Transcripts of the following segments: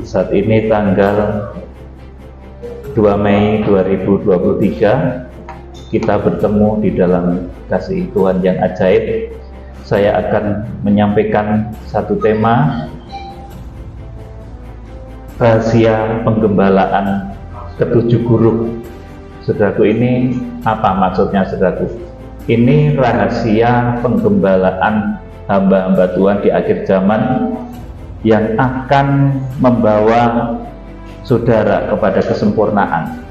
Saat ini tanggal 2 Mei 2023, kita bertemu di dalam kasih Tuhan yang ajaib. Saya akan menyampaikan satu tema, rahasia penggembalaan ketujuh guru. Saudaraku, ini apa maksudnya, saudaraku? Ini rahasia penggembalaan hamba-hamba Tuhan di akhir zaman yang akan membawa saudara kepada kesempurnaan.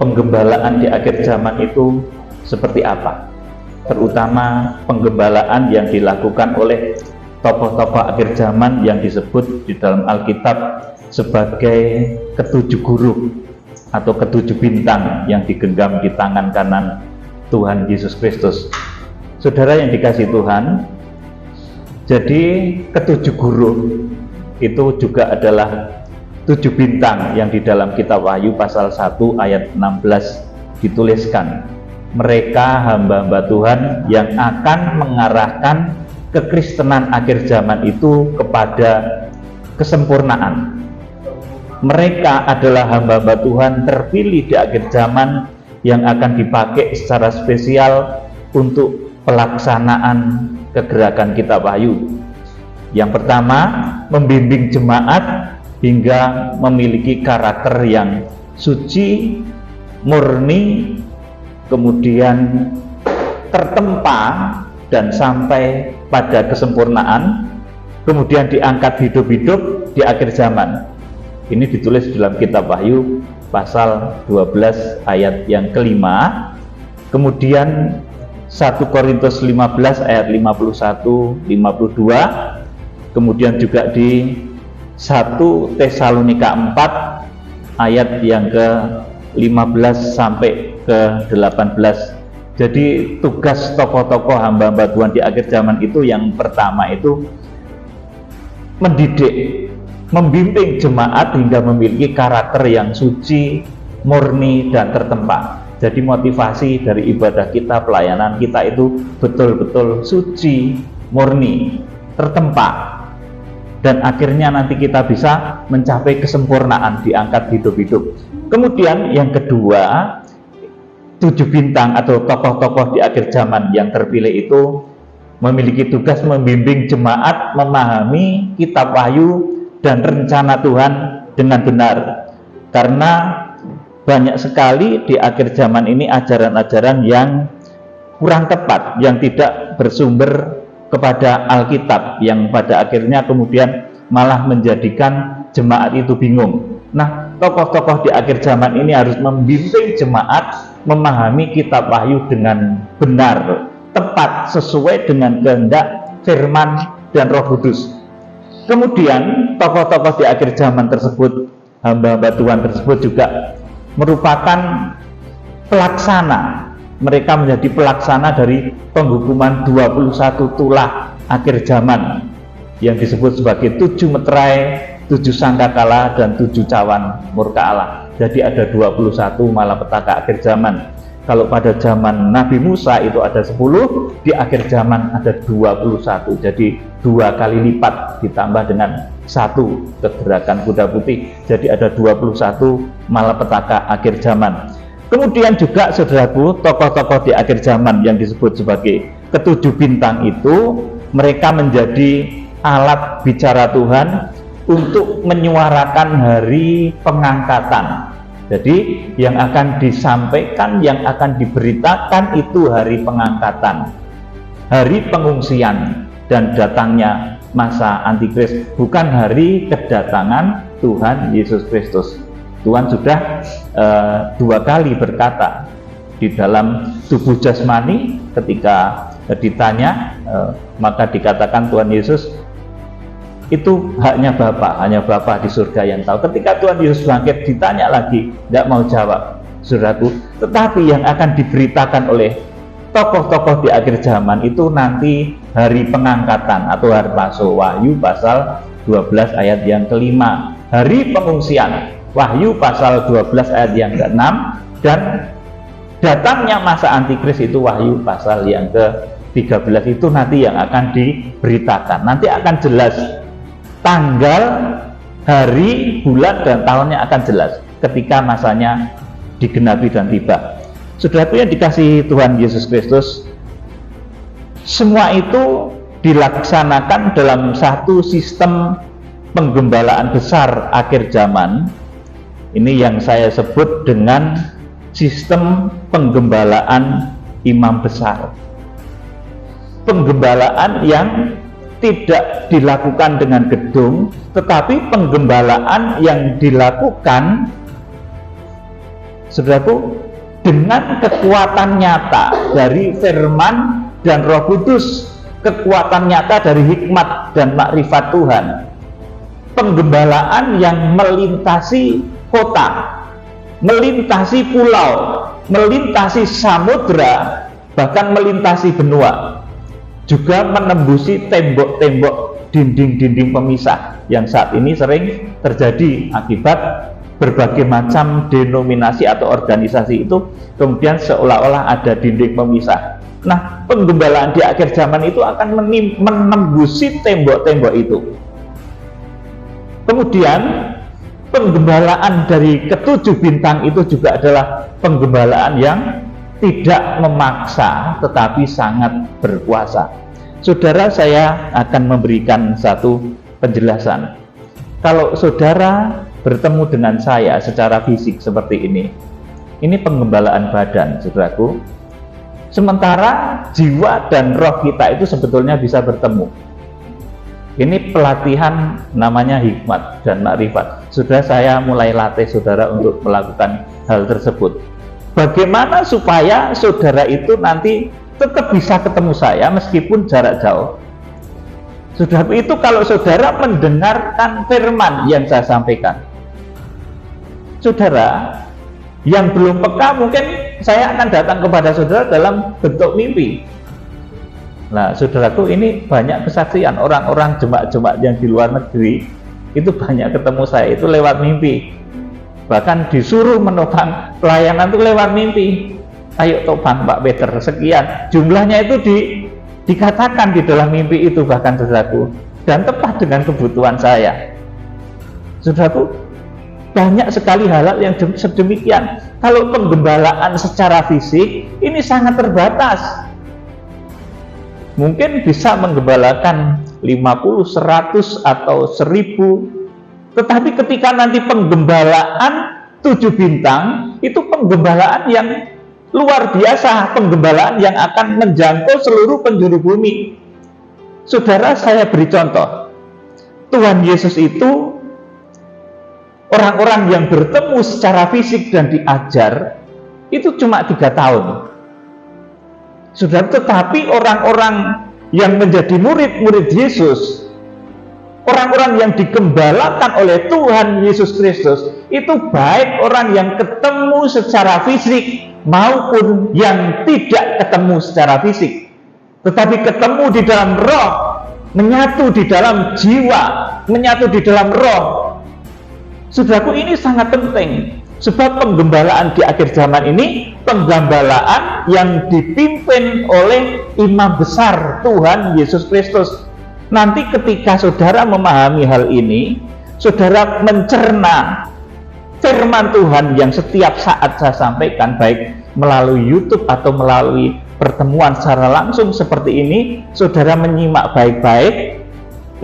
Penggembalaan di akhir zaman itu seperti apa? Terutama penggembalaan yang dilakukan oleh tokoh-tokoh akhir zaman yang disebut di dalam Alkitab sebagai ketujuh guru atau ketujuh bintang yang digenggam di tangan kanan Tuhan Yesus Kristus. Saudara yang dikasihi Tuhan, jadi ketujuh guru itu juga adalah 7 bintang yang di dalam kitab Wahyu pasal 1 ayat 16 dituliskan. Mereka hamba-hamba Tuhan yang akan mengarahkan kekristenan akhir zaman itu kepada kesempurnaan. Mereka adalah hamba-hamba Tuhan terpilih di akhir zaman yang akan dipakai secara spesial untuk pelaksanaan kegerakan kitab Wahyu. Yang pertama, membimbing jemaat hingga memiliki karakter yang suci, murni, kemudian tertempa dan sampai pada kesempurnaan, kemudian diangkat hidup-hidup di akhir zaman. Ini ditulis dalam kitab Wahyu pasal 12 ayat yang kelima. Kemudian 1 Korintus 15 ayat 51, 52, kemudian juga di 1 Tesalonika 4 ayat yang ke-15 sampai ke-18. Jadi tugas tokoh-tokoh hamba-hamba Tuhan di akhir zaman itu yang pertama itu mendidik, membimbing jemaat hingga memiliki karakter yang suci, murni, dan tertempa. Jadi motivasi dari ibadah kita, pelayanan kita itu betul-betul suci, murni, tertempa, dan akhirnya nanti kita bisa mencapai kesempurnaan, diangkat hidup-hidup. Kemudian yang kedua, 7 bintang atau tokoh-tokoh di akhir zaman yang terpilih itu memiliki tugas membimbing jemaat memahami kitab Wahyu dan rencana Tuhan dengan benar. Karena banyak sekali di akhir zaman ini ajaran-ajaran yang kurang tepat, yang tidak bersumber kepada Alkitab, yang pada akhirnya kemudian malah menjadikan jemaat itu bingung. Nah, tokoh-tokoh di akhir zaman ini harus membimbing jemaat memahami kitab Wahyu dengan benar, tepat, sesuai dengan kehendak firman dan Roh Kudus. Kemudian tokoh-tokoh di akhir zaman tersebut, hamba-hamba Tuhan tersebut juga merupakan pelaksana. Mereka menjadi pelaksana dari penghukuman 21 tulah akhir zaman yang disebut sebagai 7 meterai, 7 sangkakala, dan 7 cawan murka Allah. Jadi ada 21 malapetaka akhir zaman. Kalau pada zaman Nabi Musa itu ada 10, di akhir zaman ada 21. Jadi 2 kali lipat ditambah dengan 1 kegerakan kuda putih. Jadi ada 21 malapetaka akhir zaman. Kemudian juga saudaraku, tokoh-tokoh di akhir zaman yang disebut sebagai ketujuh bintang itu, mereka menjadi alat bicara Tuhan untuk menyuarakan hari pengangkatan. Jadi yang akan disampaikan, yang akan diberitakan itu hari pengangkatan, hari pengungsian dan datangnya masa antikris, bukan hari kedatangan Tuhan Yesus Kristus. Tuhan sudah 2 kali berkata di dalam tubuh jasmani ketika ditanya, maka dikatakan Tuhan Yesus itu hanya Bapa di surga yang tahu. Ketika Tuhan Yesus bangkit ditanya lagi, tidak mau jawab, saudaraku. Tetapi yang akan diberitakan oleh tokoh-tokoh di akhir zaman itu nanti hari pengangkatan atau harpaso, Wahyu pasal 12 ayat yang kelima. Hari pengungsian, Wahyu pasal 12 ayat yang ke-6, dan datangnya masa antikris itu Wahyu pasal yang ke-13. Itu nanti yang akan diberitakan. Nanti akan jelas tanggal hari, bulan, dan tahunnya akan jelas ketika masanya digenapi dan tiba. Saudaraku yang dikasihi Tuhan Yesus Kristus, semua itu dilaksanakan dalam satu sistem penggembalaan besar akhir zaman. Ini yang saya sebut dengan sistem penggembalaan imam besar. Penggembalaan yang tidak dilakukan dengan gedung, tetapi penggembalaan yang dilakukan, saudaraku, dengan kekuatan nyata dari firman dan Roh Kudus, kekuatan nyata dari hikmat dan makrifat Tuhan. Penggembalaan yang melintasi kota, melintasi pulau, melintasi samudra, bahkan melintasi benua, juga menembusi tembok-tembok, dinding-dinding pemisah yang saat ini sering terjadi akibat berbagai macam denominasi atau organisasi itu kemudian seolah-olah ada dinding pemisah. Nah, penggembalaan di akhir zaman itu akan menembusi tembok-tembok itu. Kemudian penggembalaan dari ketujuh bintang itu juga adalah penggembalaan yang tidak memaksa tetapi sangat berkuasa. Saudara, saya akan memberikan satu penjelasan. Kalau saudara bertemu dengan saya secara fisik seperti ini penggembalaan badan, saudaraku. Sementara jiwa dan roh kita itu sebetulnya bisa bertemu. Ini pelatihan namanya hikmat dan makrifat. Sudah saya mulai latih saudara untuk melakukan hal tersebut. Bagaimana supaya saudara itu nanti tetap bisa ketemu saya meskipun jarak jauh. Saudara, itu kalau saudara mendengarkan firman yang saya sampaikan. Saudara yang belum peka, mungkin saya akan datang kepada saudara dalam bentuk mimpi. Nah, saudaraku, ini banyak kesaksian orang-orang jemaat-jemaat yang di luar negeri itu banyak ketemu saya itu lewat mimpi. Bahkan disuruh menopang pelayanan itu lewat mimpi. Ayo topang Pak Peter, sekian. Jumlahnya itu dikatakan di dalam mimpi itu bahkan, saudaraku, dan tepat dengan kebutuhan saya. Saudaraku, banyak sekali hal-hal yang sedemikian. Kalau penggembalaan secara fisik ini sangat terbatas. Mungkin bisa menggembalakan 50, 100 atau 1000. Tetapi ketika nanti penggembalaan 7 bintang, itu penggembalaan yang luar biasa, penggembalaan yang akan menjangkau seluruh penjuru bumi. Saudara, saya beri contoh. Tuhan Yesus itu orang-orang yang bertemu secara fisik dan diajar itu cuma 3 tahun. Saudara, tetapi orang-orang yang menjadi murid-murid Yesus, orang-orang yang digembalakan oleh Tuhan Yesus Kristus, itu baik orang yang ketemu secara fisik maupun yang tidak ketemu secara fisik, tetapi ketemu di dalam roh, menyatu di dalam jiwa, menyatu di dalam roh. Saudaraku, ini sangat penting, sebab penggembalaan di akhir zaman ini penggembalaan yang dipimpin oleh imam besar Tuhan Yesus Kristus. Nanti ketika saudara memahami hal ini, saudara mencerna firman Tuhan yang setiap saat saya sampaikan, baik melalui YouTube atau melalui pertemuan secara langsung seperti ini, saudara menyimak baik-baik,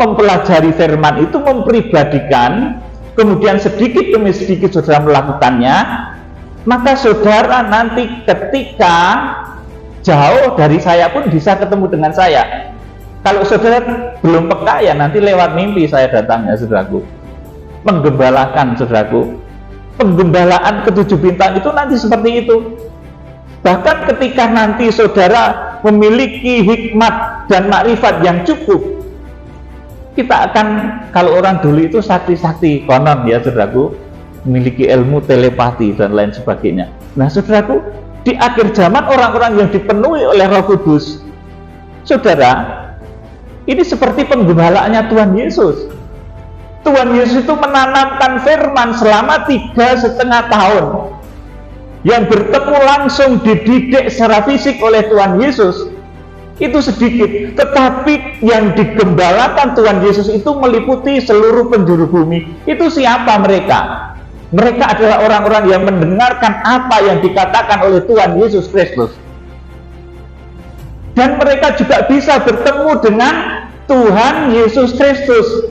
mempelajari firman itu, mempribadikan, kemudian sedikit demi sedikit saudara melakukannya, maka saudara nanti ketika jauh dari saya pun bisa ketemu dengan saya. Kalau saudara belum peka, ya nanti lewat mimpi saya datangnya, saudaraku. Menggembalakan, saudaraku. Penggembalaan ke-7 bintang itu nanti seperti itu. Bahkan ketika nanti saudara memiliki hikmat dan makrifat yang cukup, kita akan, kalau orang dulu itu sakti-sakti konon ya, saudaraku, memiliki ilmu telepati dan lain sebagainya. Nah, saudaraku, di akhir zaman orang-orang yang dipenuhi oleh Roh Kudus, saudara, ini seperti penggembalaannya Tuhan Yesus. Tuhan Yesus itu menanamkan firman selama 3,5 tahun. Yang bertemu langsung dididik secara fisik oleh Tuhan Yesus. itu sedikit, tetapi yang digembalakan Tuhan Yesus itu meliputi seluruh penjuru bumi. Itu siapa mereka? Mereka adalah orang-orang yang mendengarkan apa yang dikatakan oleh Tuhan Yesus Kristus, dan mereka juga bisa bertemu dengan Tuhan Yesus Kristus.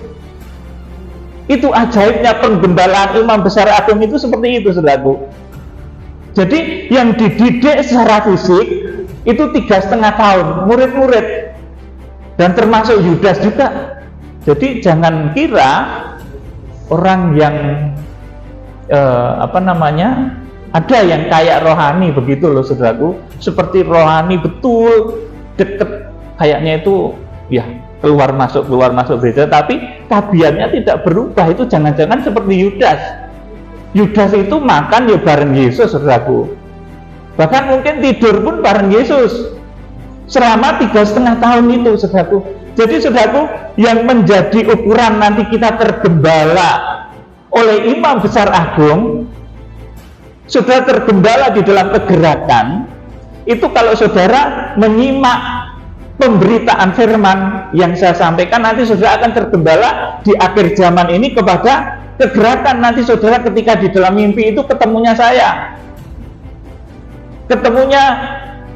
Itu ajaibnya penggembalaan imam besar agung itu seperti itu, saudaraku. Jadi yang dididik secara fisik itu 3,5 tahun, murid-murid, dan termasuk Yudas juga. Jadi jangan kira orang yang ada yang kayak rohani begitu loh, saudaraku, seperti rohani betul, deket, kayaknya itu ya keluar masuk beda, tapi tabiatnya tidak berubah. Itu jangan-jangan seperti Yudas. Yudas itu makan ya bareng Yesus, saudaraku. Bahkan mungkin tidur pun bareng Yesus selama 3,5 tahun itu, saudaraku. Jadi saudaraku, yang menjadi ukuran nanti kita tergembala oleh imam besar agung, sudah tergembala di dalam kegerakan, itu kalau saudara menyimak pemberitaan firman yang saya sampaikan, nanti saudara akan tergembala di akhir zaman ini kepada kegerakan. Nanti saudara ketika di dalam mimpi itu ketemunya saya, ketemunya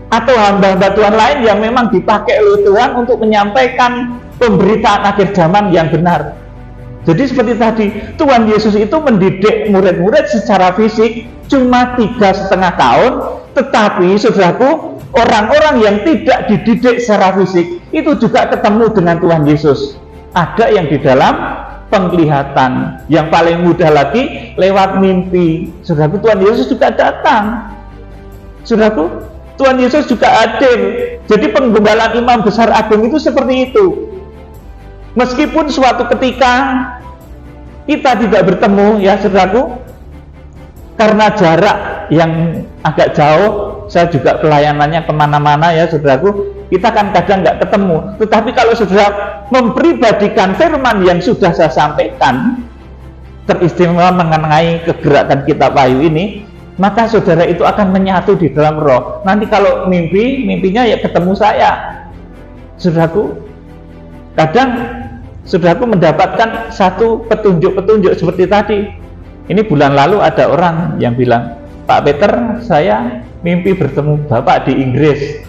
atau hamba-hamba Tuhan lain yang memang dipakai oleh Tuhan untuk menyampaikan pemberitaan akhir zaman yang benar. Jadi seperti tadi, Tuhan Yesus itu mendidik murid-murid secara fisik cuma 3,5 tahun, tetapi saudaraku, orang-orang yang tidak dididik secara fisik itu juga ketemu dengan Tuhan Yesus. Ada yang di dalam penglihatan, yang paling mudah lagi lewat mimpi. Saudaraku, Tuhan Yesus juga datang. Saudaraku, Tuhan Yesus juga hadir. Jadi penggembalaan imam besar agung itu seperti itu. Meskipun suatu ketika kita tidak bertemu, ya saudaraku, karena jarak yang agak jauh, saya juga pelayanannya kemana-mana ya saudaraku, kita kan kadang nggak ketemu. Tetapi kalau saudara mempribadikan firman yang sudah saya sampaikan, teristimewa mengenai kegerakan kitab Wahyu ini, maka saudara itu akan menyatu di dalam roh. Nanti kalau mimpinya ya ketemu saya. Saudaraku, kadang saudaraku mendapatkan satu petunjuk-petunjuk seperti tadi. Ini bulan lalu ada orang yang bilang, Pak Peter, saya mimpi bertemu Bapak di Inggris.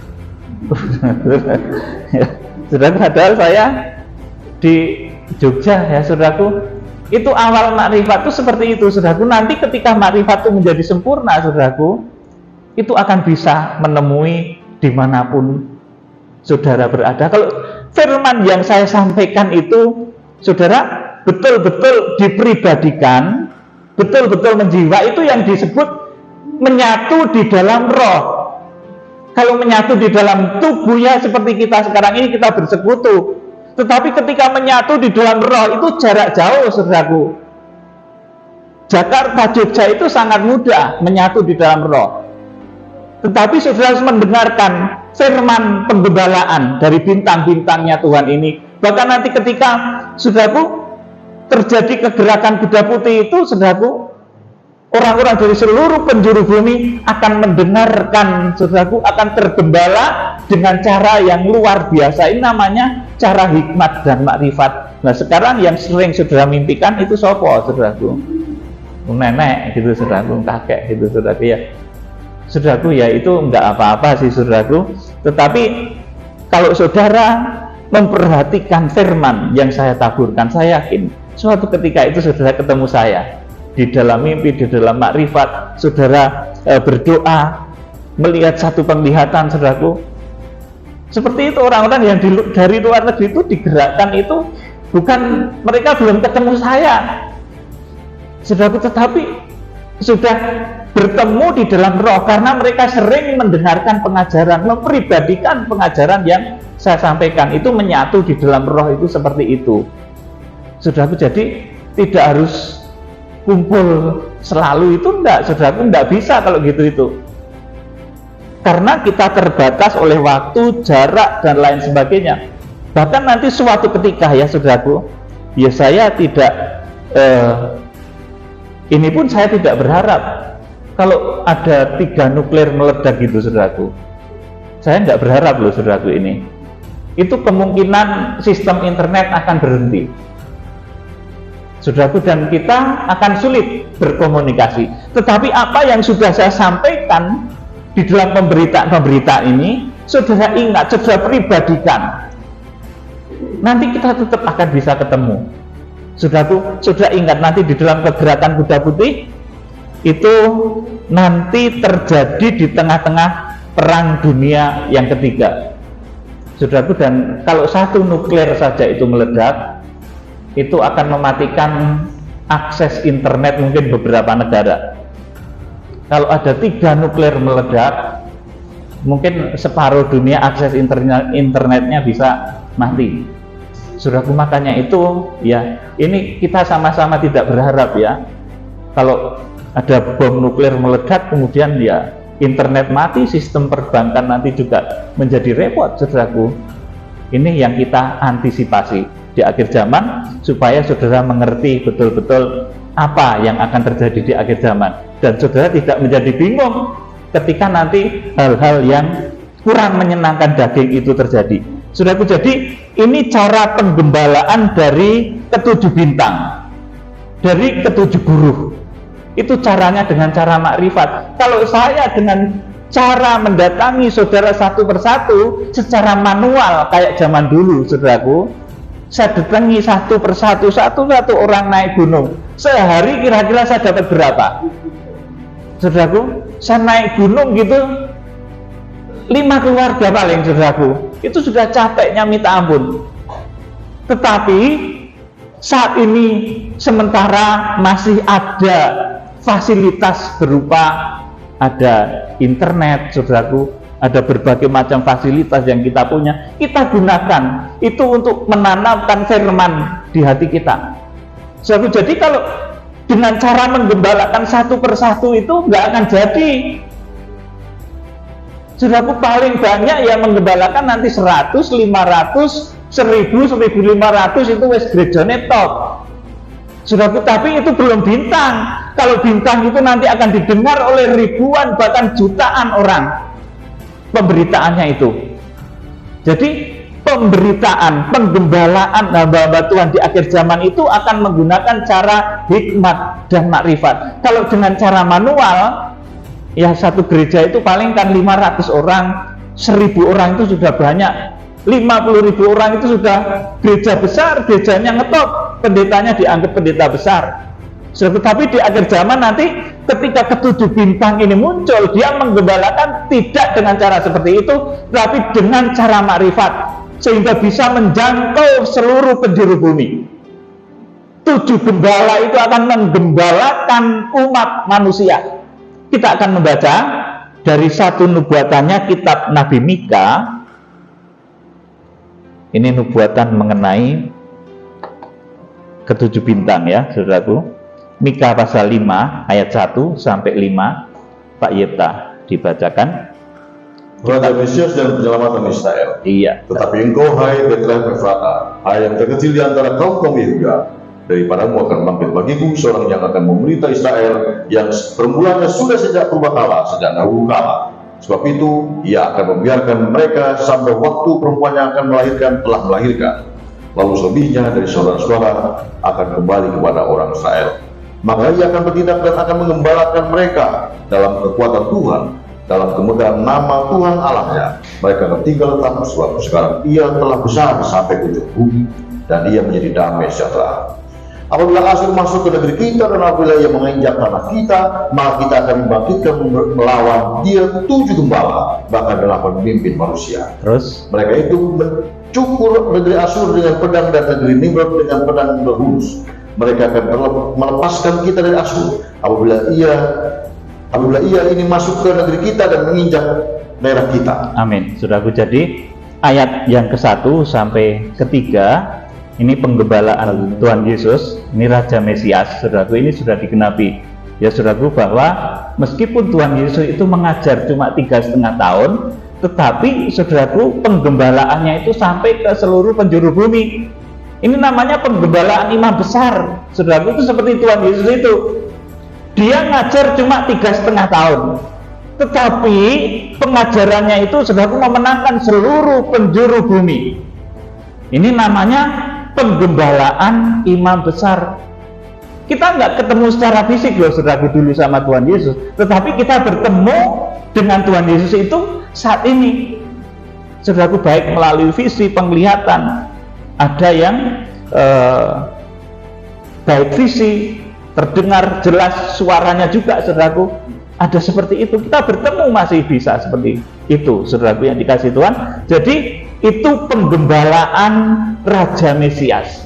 Saudaraku, padahal saya di Jogja ya saudaraku. Itu awal makrifat itu seperti itu, saudaraku. Nanti ketika makrifat itu menjadi sempurna, saudaraku, itu akan bisa menemui dimanapun saudara berada. Kalau firman yang saya sampaikan itu, saudara, betul-betul dipribadikan, betul-betul menjiwa, itu yang disebut menyatu di dalam roh. Kalau menyatu di dalam tubuh ya seperti kita sekarang ini, kita bersekutu. Tetapi ketika menyatu di dalam roh itu jarak jauh, saudaraku. Jakarta, Jogja itu sangat mudah menyatu di dalam roh. Tetapi saudara harus mendengarkan firman penggembalaan dari bintang-bintangnya Tuhan ini. Bahkan nanti ketika, saudaraku, terjadi kegerakan kuda putih itu, saudaraku, orang-orang dari seluruh penjuru bumi akan mendengarkan, saudaraku, akan tergembala dengan cara yang luar biasa. Ini namanya cara hikmat dan makrifat. Nah sekarang yang sering saudara mimpikan itu sopo, saudaraku? Nenek gitu, saudaraku, kakek gitu, saudaraku ya. Saudaraku ya itu enggak apa-apa sih, saudaraku. Tetapi kalau saudara memperhatikan firman yang saya taburkan, saya yakin suatu ketika itu saudara ketemu saya di dalam mimpi, di dalam makrifat, saudara berdoa, melihat satu penglihatan, saudaraku. Seperti itu orang-orang yang dari luar negeri itu digerakkan itu, bukan mereka belum ketemu saya, saudaraku, tetapi sudah bertemu di dalam roh karena mereka sering mendengarkan pengajaran, mempribadikan pengajaran yang saya sampaikan. Itu menyatu di dalam roh itu seperti itu, saudaraku. Jadi tidak harus kumpul selalu, itu enggak, saudaraku, enggak bisa kalau gitu itu. Karena kita terbatas oleh waktu, jarak, dan lain sebagainya. Bahkan nanti suatu ketika ya saudaraku, ya saya tidak ini pun saya tidak berharap kalau ada 3 nuklir meledak gitu, saudaraku. Saya tidak berharap loh, saudaraku, ini. itu kemungkinan sistem internet akan berhenti, saudaraku, dan kita akan sulit berkomunikasi. Tetapi apa yang sudah saya sampaikan di dalam pemberitaan ini, saudara ingat, saudara pribadikan, nanti kita tetap akan bisa ketemu. Saudaraku, saudara ingat, nanti di dalam pergerakan kuda putih itu nanti terjadi di tengah-tengah perang dunia yang ketiga, saudaraku, dan kalau satu nuklir saja itu meledak, itu akan mematikan akses internet mungkin beberapa negara. Kalau ada 3 nuklir meledak, mungkin separuh dunia akses internetnya bisa mati. Saudaraku, makanya itu ya, ini kita sama-sama tidak berharap ya, kalau ada bom nuklir meledak kemudian ya internet mati, sistem perbankan nanti juga menjadi repot, saudaraku. Ini yang kita antisipasi di akhir zaman, supaya saudara mengerti betul-betul apa yang akan terjadi di akhir zaman, dan saudara tidak menjadi bingung ketika nanti hal-hal yang kurang menyenangkan daging itu terjadi, saudaraku. Jadi ini cara penggembalaan dari ke-7 bintang, dari ke-7 guru. Itu caranya dengan cara makrifat. Kalau saya dengan cara mendatangi saudara satu persatu secara manual kayak zaman dulu, saudaraku, saya datangi satu persatu, satu orang naik gunung, sehari kira-kira saya dapat berapa, saudaraku? Saya naik gunung gitu 5 keluarga paling, saudaraku, itu sudah capeknya minta ampun. Tetapi saat ini sementara masih ada fasilitas berupa ada internet, saudaraku, ada berbagai macam fasilitas yang kita punya, kita gunakan itu untuk menanamkan firman di hati kita, saudaraku. Jadi kalau dengan cara menggembalakan satu persatu itu nggak akan jadi, saudaraku. Paling banyak yang menggembalakan nanti 100, 500, 1000, 1500 itu wes gerejane top, saudaraku. Tapi itu belum bintang. Kalau bintang itu nanti akan didengar oleh ribuan bahkan jutaan orang pemberitaannya itu. Jadi pemberitaan, penggembalaan hamba-hamba Tuhan di akhir zaman itu akan menggunakan cara hikmat dan makrifat. Kalau dengan cara manual, ya satu gereja itu paling kan 500 orang, 1000 orang itu sudah banyak, 50.000 orang itu sudah gereja besar, gerejanya ngetop, pendetanya dianggap pendeta besar. Tetapi di akhir zaman nanti ketika ke-7 bintang ini muncul, dia menggembalakan tidak dengan cara seperti itu, tapi dengan cara makrifat, sehingga bisa menjangkau seluruh penjuru bumi. 7 gembala itu akan menggembalakan umat manusia. Kita akan membaca dari satu nubuatannya, kitab Nabi Mika. Ini nubuatan mengenai ke-7 bintang ya, saudaraku. Mika pasal 5 ayat 1 sampai 5. Pak Yeta dibacakan. Raja Mesias dan penyelamatan Israel. Iya. Tetapi engkau, hai Betlehem Efrata, hai yang terkecil di antara kaum-kaum Yehuda, daripadamu akan bangkit bagiku seorang yang akan memelita Israel, yang permulaannya sudah sejak purbakala, sejak dahulu kala. Sebab itu ia akan membiarkan mereka sampai waktu perempuannya akan melahirkan telah melahirkan. Lalu selebihnya dari saudara-saudara akan kembali kepada orang Israel. Maka ia akan bertindak dan akan mengembalakan mereka dalam kekuatan Tuhan, dalam kemegahan nama Tuhan Allahnya. Mereka akan tinggal tetap, sebab sekarang ia telah besar sampai ujung bumi, dan ia menjadi damai sejahtera. Apabila Asyur masuk ke negeri kita dan apabila ia menginjak tanah kita, maka kita akan membangkitkan melawan dia 7 gembala, bahkan 8 pemimpin manusia. Terus mereka itu mencukur negeri Asyur dengan pedang dan negeri Nimrod dengan pedang berhunus. Mereka akan melepaskan kita dari Asyur apabila ia ini masuk ke negeri kita dan menginjak daerah kita. Amin. Saudaraku, jadi ayat yang ke-1 sampai ke-3 ini penggembalaan Tuhan Yesus, ini Raja Mesias, saudaraku, ini sudah digenapi ya, saudaraku, bahwa meskipun Tuhan Yesus itu mengajar cuma 3,5 tahun, tetapi saudaraku penggembalaannya itu sampai ke seluruh penjuru bumi. Ini namanya penggembalaan imam besar, saudaraku. Itu seperti Tuhan Yesus itu, dia ngajar cuma 3,5 tahun, tetapi pengajarannya itu saudaraku memenangkan seluruh penjuru bumi. Ini namanya penggembalaan imam besar. Kita nggak ketemu secara fisik loh saudaraku dulu sama Tuhan Yesus, tetapi kita bertemu dengan Tuhan Yesus itu saat ini, saudaraku, baik melalui visi penglihatan, ada yang baik visi, terdengar jelas suaranya juga, saudaraku, ada seperti itu. Kita bertemu masih bisa seperti itu, saudaraku yang dikasih Tuhan. Jadi itu penggembalaan Raja Mesias,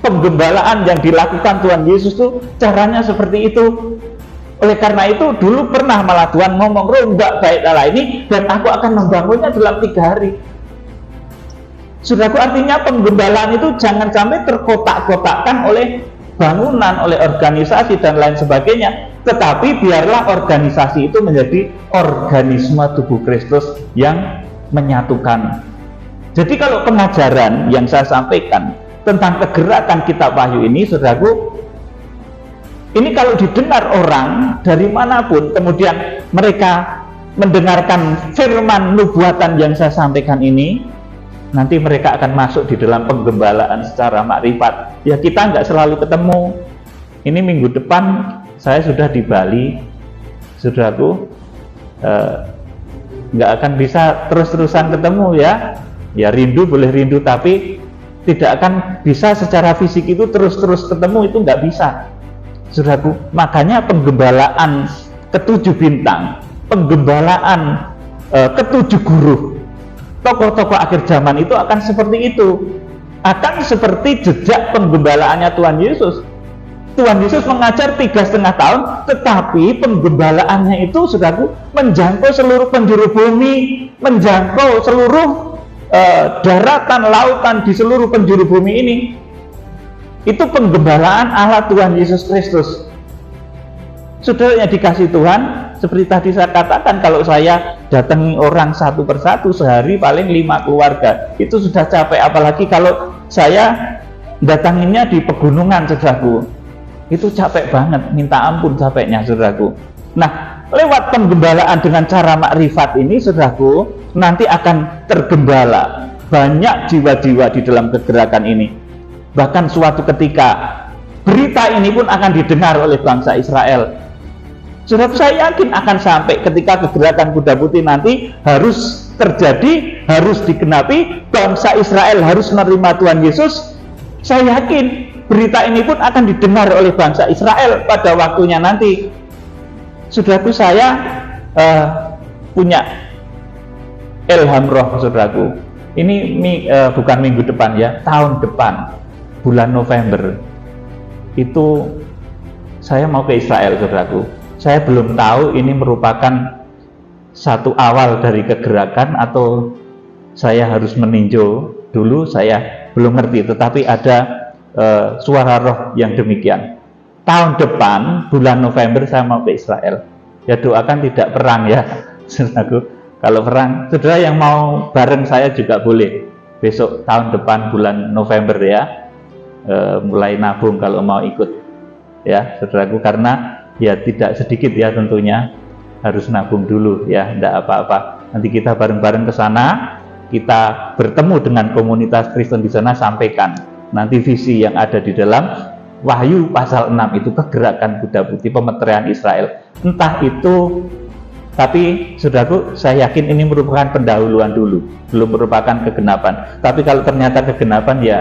penggembalaan yang dilakukan Tuhan Yesus itu caranya seperti itu. Oleh karena itu dulu pernah malah Tuhan ngomong, rombak bait Allah ini dan aku akan membangunnya dalam 3 hari. Saudaraku, artinya penggembalaan itu jangan sampai terkotak-kotakkan oleh bangunan, oleh organisasi dan lain sebagainya, tetapi biarlah organisasi itu menjadi organisme tubuh Kristus yang menyatukan. Jadi kalau pengajaran yang saya sampaikan tentang kegerakan kitab Wahyu ini, saudaraku, ini kalau didengar orang dari manapun, kemudian mereka mendengarkan firman nubuatan yang saya sampaikan ini, nanti mereka akan masuk di dalam penggembalaan secara makrifat. Ya, kita nggak selalu ketemu. Ini minggu depan saya sudah di Bali, saudaraku, nggak akan bisa terus-terusan ketemu ya. Ya, rindu boleh rindu, tapi tidak akan bisa secara fisik itu terus-terus ketemu, itu nggak bisa, saudaraku. Makanya penggembalaan ke-7 bintang, penggembalaan ke-7 guru, tokoh-tokoh akhir zaman itu akan seperti itu, akan seperti jejak penggembalaannya Tuhan Yesus. Tuhan Yesus mengajar 3,5 tahun, tetapi penggembalaannya itu, saudaraku, menjangkau seluruh penjuru bumi, menjangkau seluruh daratan, lautan di seluruh penjuru bumi ini. Itu penggembalaan Allah Tuhan Yesus Kristus. Saudara yang dikasih Tuhan, seperti tadi saya katakan, kalau saya datangi orang satu persatu sehari paling 5 keluarga, itu sudah capek. Apalagi kalau saya datanginnya di pegunungan, saudaraku, itu capek banget, minta ampun capeknya, saudaraku. Nah, lewat penggembalaan dengan cara makrifat ini, saudaraku, nanti akan tergembala banyak jiwa-jiwa di dalam kegerakan ini. Bahkan suatu ketika berita ini pun akan didengar oleh bangsa Israel. Saudara, saya yakin akan sampai ketika kegerakan kuda putih nanti harus terjadi, harus digenapi, bangsa Israel harus menerima Tuhan Yesus. Saya yakin berita ini pun akan didengar oleh bangsa Israel pada waktunya nanti. Saudaraku, saya punya ilham roh, saudaraku. Ini bukan minggu depan ya, tahun depan, bulan November, itu saya mau ke Israel, saudaraku. Saya belum tahu ini merupakan satu awal dari kegerakan atau saya harus meninjau dulu, saya belum ngerti, tetapi ada suara roh yang demikian. Tahun depan bulan November saya mau ke Israel. Ya, doakan tidak perang ya, saudaraku. Kalau perang, saudara yang mau bareng saya juga boleh. Besok tahun depan bulan November ya, mulai nabung kalau mau ikut ya, saudaraku, karena ya tidak sedikit ya, tentunya harus nabung dulu ya, tidak apa-apa. Nanti kita bareng-bareng ke sana, kita bertemu dengan komunitas Kristen di sana, sampaikan nanti visi yang ada di dalam Wahyu pasal 6 itu, kegerakan kuda putih, pemeterian Israel. Entah itu, tapi saudaraku, saya yakin ini merupakan pendahuluan dulu, belum merupakan kegenapan. Tapi kalau ternyata kegenapan, ya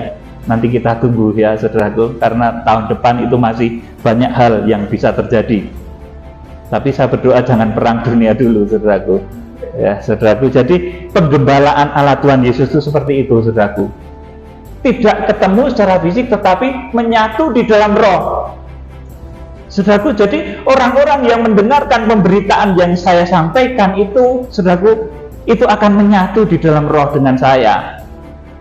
nanti kita tunggu ya, saudaraku, karena tahun depan itu masih banyak hal yang bisa terjadi. Tapi saya berdoa jangan perang dunia dulu, saudaraku. Ya, saudaraku, jadi penggembalaan Allah Tuhan Yesus itu seperti itu, saudaraku. Tidak ketemu secara fisik, tetapi menyatu di dalam roh. Saudaraku, jadi orang-orang yang mendengarkan pemberitaan yang saya sampaikan itu, saudaraku, itu akan menyatu di dalam roh dengan saya.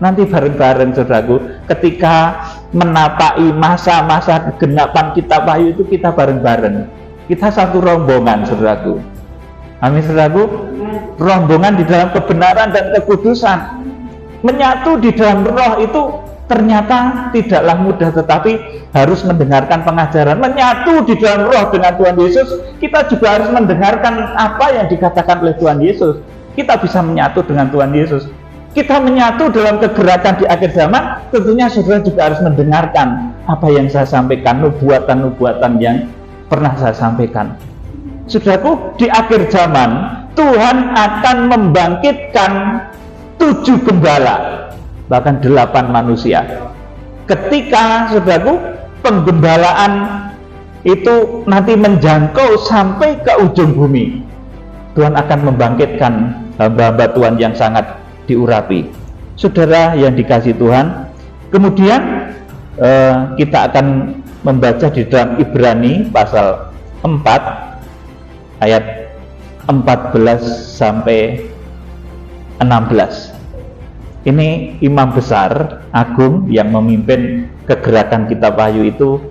Nanti bareng-bareng, saudaraku, ketika menapai masa-masa kegenapan kitab Wahyu itu, kita bareng-bareng. Kita satu rombongan, saudaraku. Amin, saudaraku. Rombongan di dalam kebenaran dan kekudusan. Menyatu di dalam roh itu ternyata tidaklah mudah, tetapi harus mendengarkan pengajaran, menyatu di dalam roh dengan Tuhan Yesus. Kita juga harus mendengarkan apa yang dikatakan oleh Tuhan Yesus. Kita bisa menyatu dengan Tuhan Yesus. Kita menyatu dalam kegerakan di akhir zaman, tentunya saudara juga harus mendengarkan apa yang saya sampaikan, nubuatan-nubuatan yang pernah saya sampaikan. Saudaraku, di akhir zaman Tuhan akan membangkitkan 7 gembala, bahkan 8 manusia. Ketika saudaraku penggembalaan itu nanti menjangkau sampai ke ujung bumi, Tuhan akan membangkitkan hamba-hamba Tuhan yang sangat diurapi. Saudara yang dikasihi Tuhan, kemudian kita akan membaca di dalam Ibrani pasal 4 ayat 14 sampai 16. Ini imam besar agung yang memimpin kegerakan kitab Wahyu itu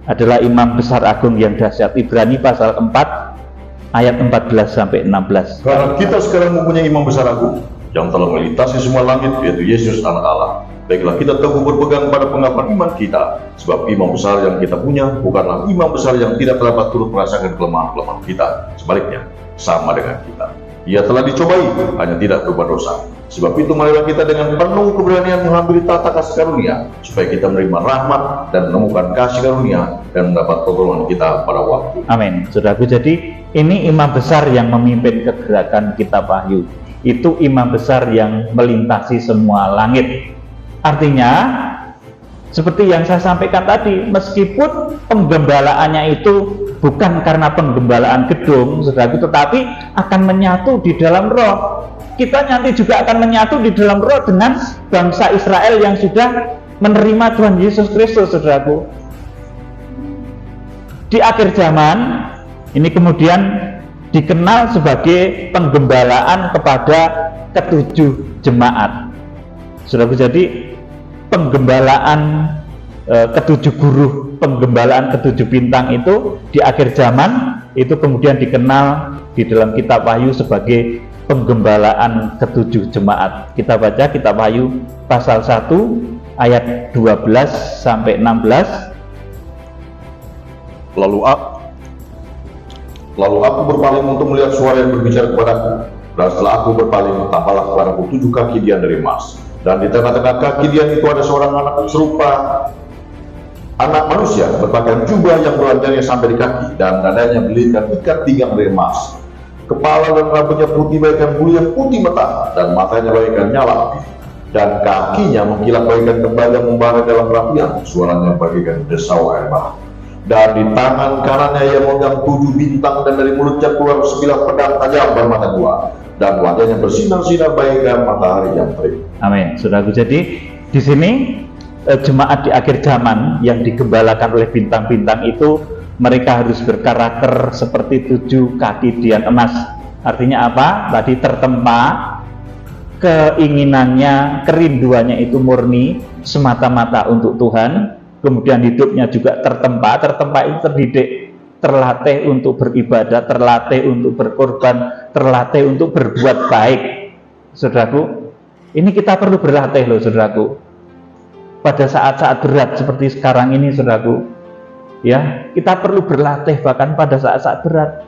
adalah imam besar agung yang dahsyat. Ibrani pasal 4 ayat 14 sampai 16. Karena kita sekarang mempunyai imam besar agung yang telah melintasi semua langit, yaitu Yesus anak Allah. Baiklah kita teguh berpegang pada pengakuan iman kita, sebab imam besar yang kita punya bukanlah imam besar yang tidak dapat turut merasakan kelemahan-kelemahan kita. Sebaliknya, sama dengan kita. Ia telah dicobai, hanya tidak berbuat dosa. Sebab itu marilah kita dengan penuh keberanian menghampiri tahta kasih karunia, supaya kita menerima rahmat dan menemukan kasih karunia dan mendapat pertolongan kita pada waktu. Amin. Saudaraku, jadi ini imam besar yang memimpin kegerakan kitab Wahyu. Itu imam besar yang melintasi semua langit. Artinya, seperti yang saya sampaikan tadi, meskipun penggembalaannya itu bukan karena penggembalaan gedung, saudaraku, tetapi akan menyatu di dalam roh. Kita nanti juga akan menyatu di dalam roh dengan bangsa Israel yang sudah menerima Tuhan Yesus Kristus, saudaraku. Di akhir zaman, ini kemudian dikenal sebagai penggembalaan kepada ke-7 jemaat. Saudaraku, jadi penggembalaan ke-7 guru, penggembalaan ke-7 bintang itu di akhir zaman itu kemudian dikenal di dalam kitab Wahyu sebagai penggembalaan ke-7 jemaat. Kita baca kitab Wahyu pasal 1 ayat 12 sampai 16. Lalu aku berpaling untuk melihat suara yang berbicara kepadaku, dan setelah aku berpaling, tampaklah kepadaku 7 kaki dian dari emas, dan di tengah-tengah kaki dian itu ada seorang anak serupa anak manusia, berpakaian jubah yang belanjanya sampai di kaki, dan dadanya berlilit ikat pinggang dari emas. Kepala dan rambutnya putih bagaikan bulu yang putih mata, dan matanya bagaikan nyala, dan kakinya mengkilat bagaikan kembang yang membara dalam perapian, suaranya bagaikan desau air bah. Dan di tangan kanannya ia memegang 7 bintang, dan dari mulutnya keluar sebilah pedang tajam bermata 2, dan wajahnya bersinar-sinar bagaikan matahari yang terik. Amin. Saudaraku, jadi di sini jemaat di akhir zaman yang digembalakan oleh bintang-bintang itu mereka harus berkarakter seperti 7 kaki dian emas. Artinya apa? Tadi tertempa, keinginannya, kerinduannya itu murni semata-mata untuk Tuhan. Kemudian hidupnya juga tertempa itu terdidik, terlatih untuk beribadah, terlatih untuk berkorban, terlatih untuk berbuat baik. Saudaraku, ini kita perlu berlatih loh, saudaraku. Pada saat-saat berat seperti sekarang ini, saudaraku, ya, kita perlu berlatih bahkan pada saat-saat berat.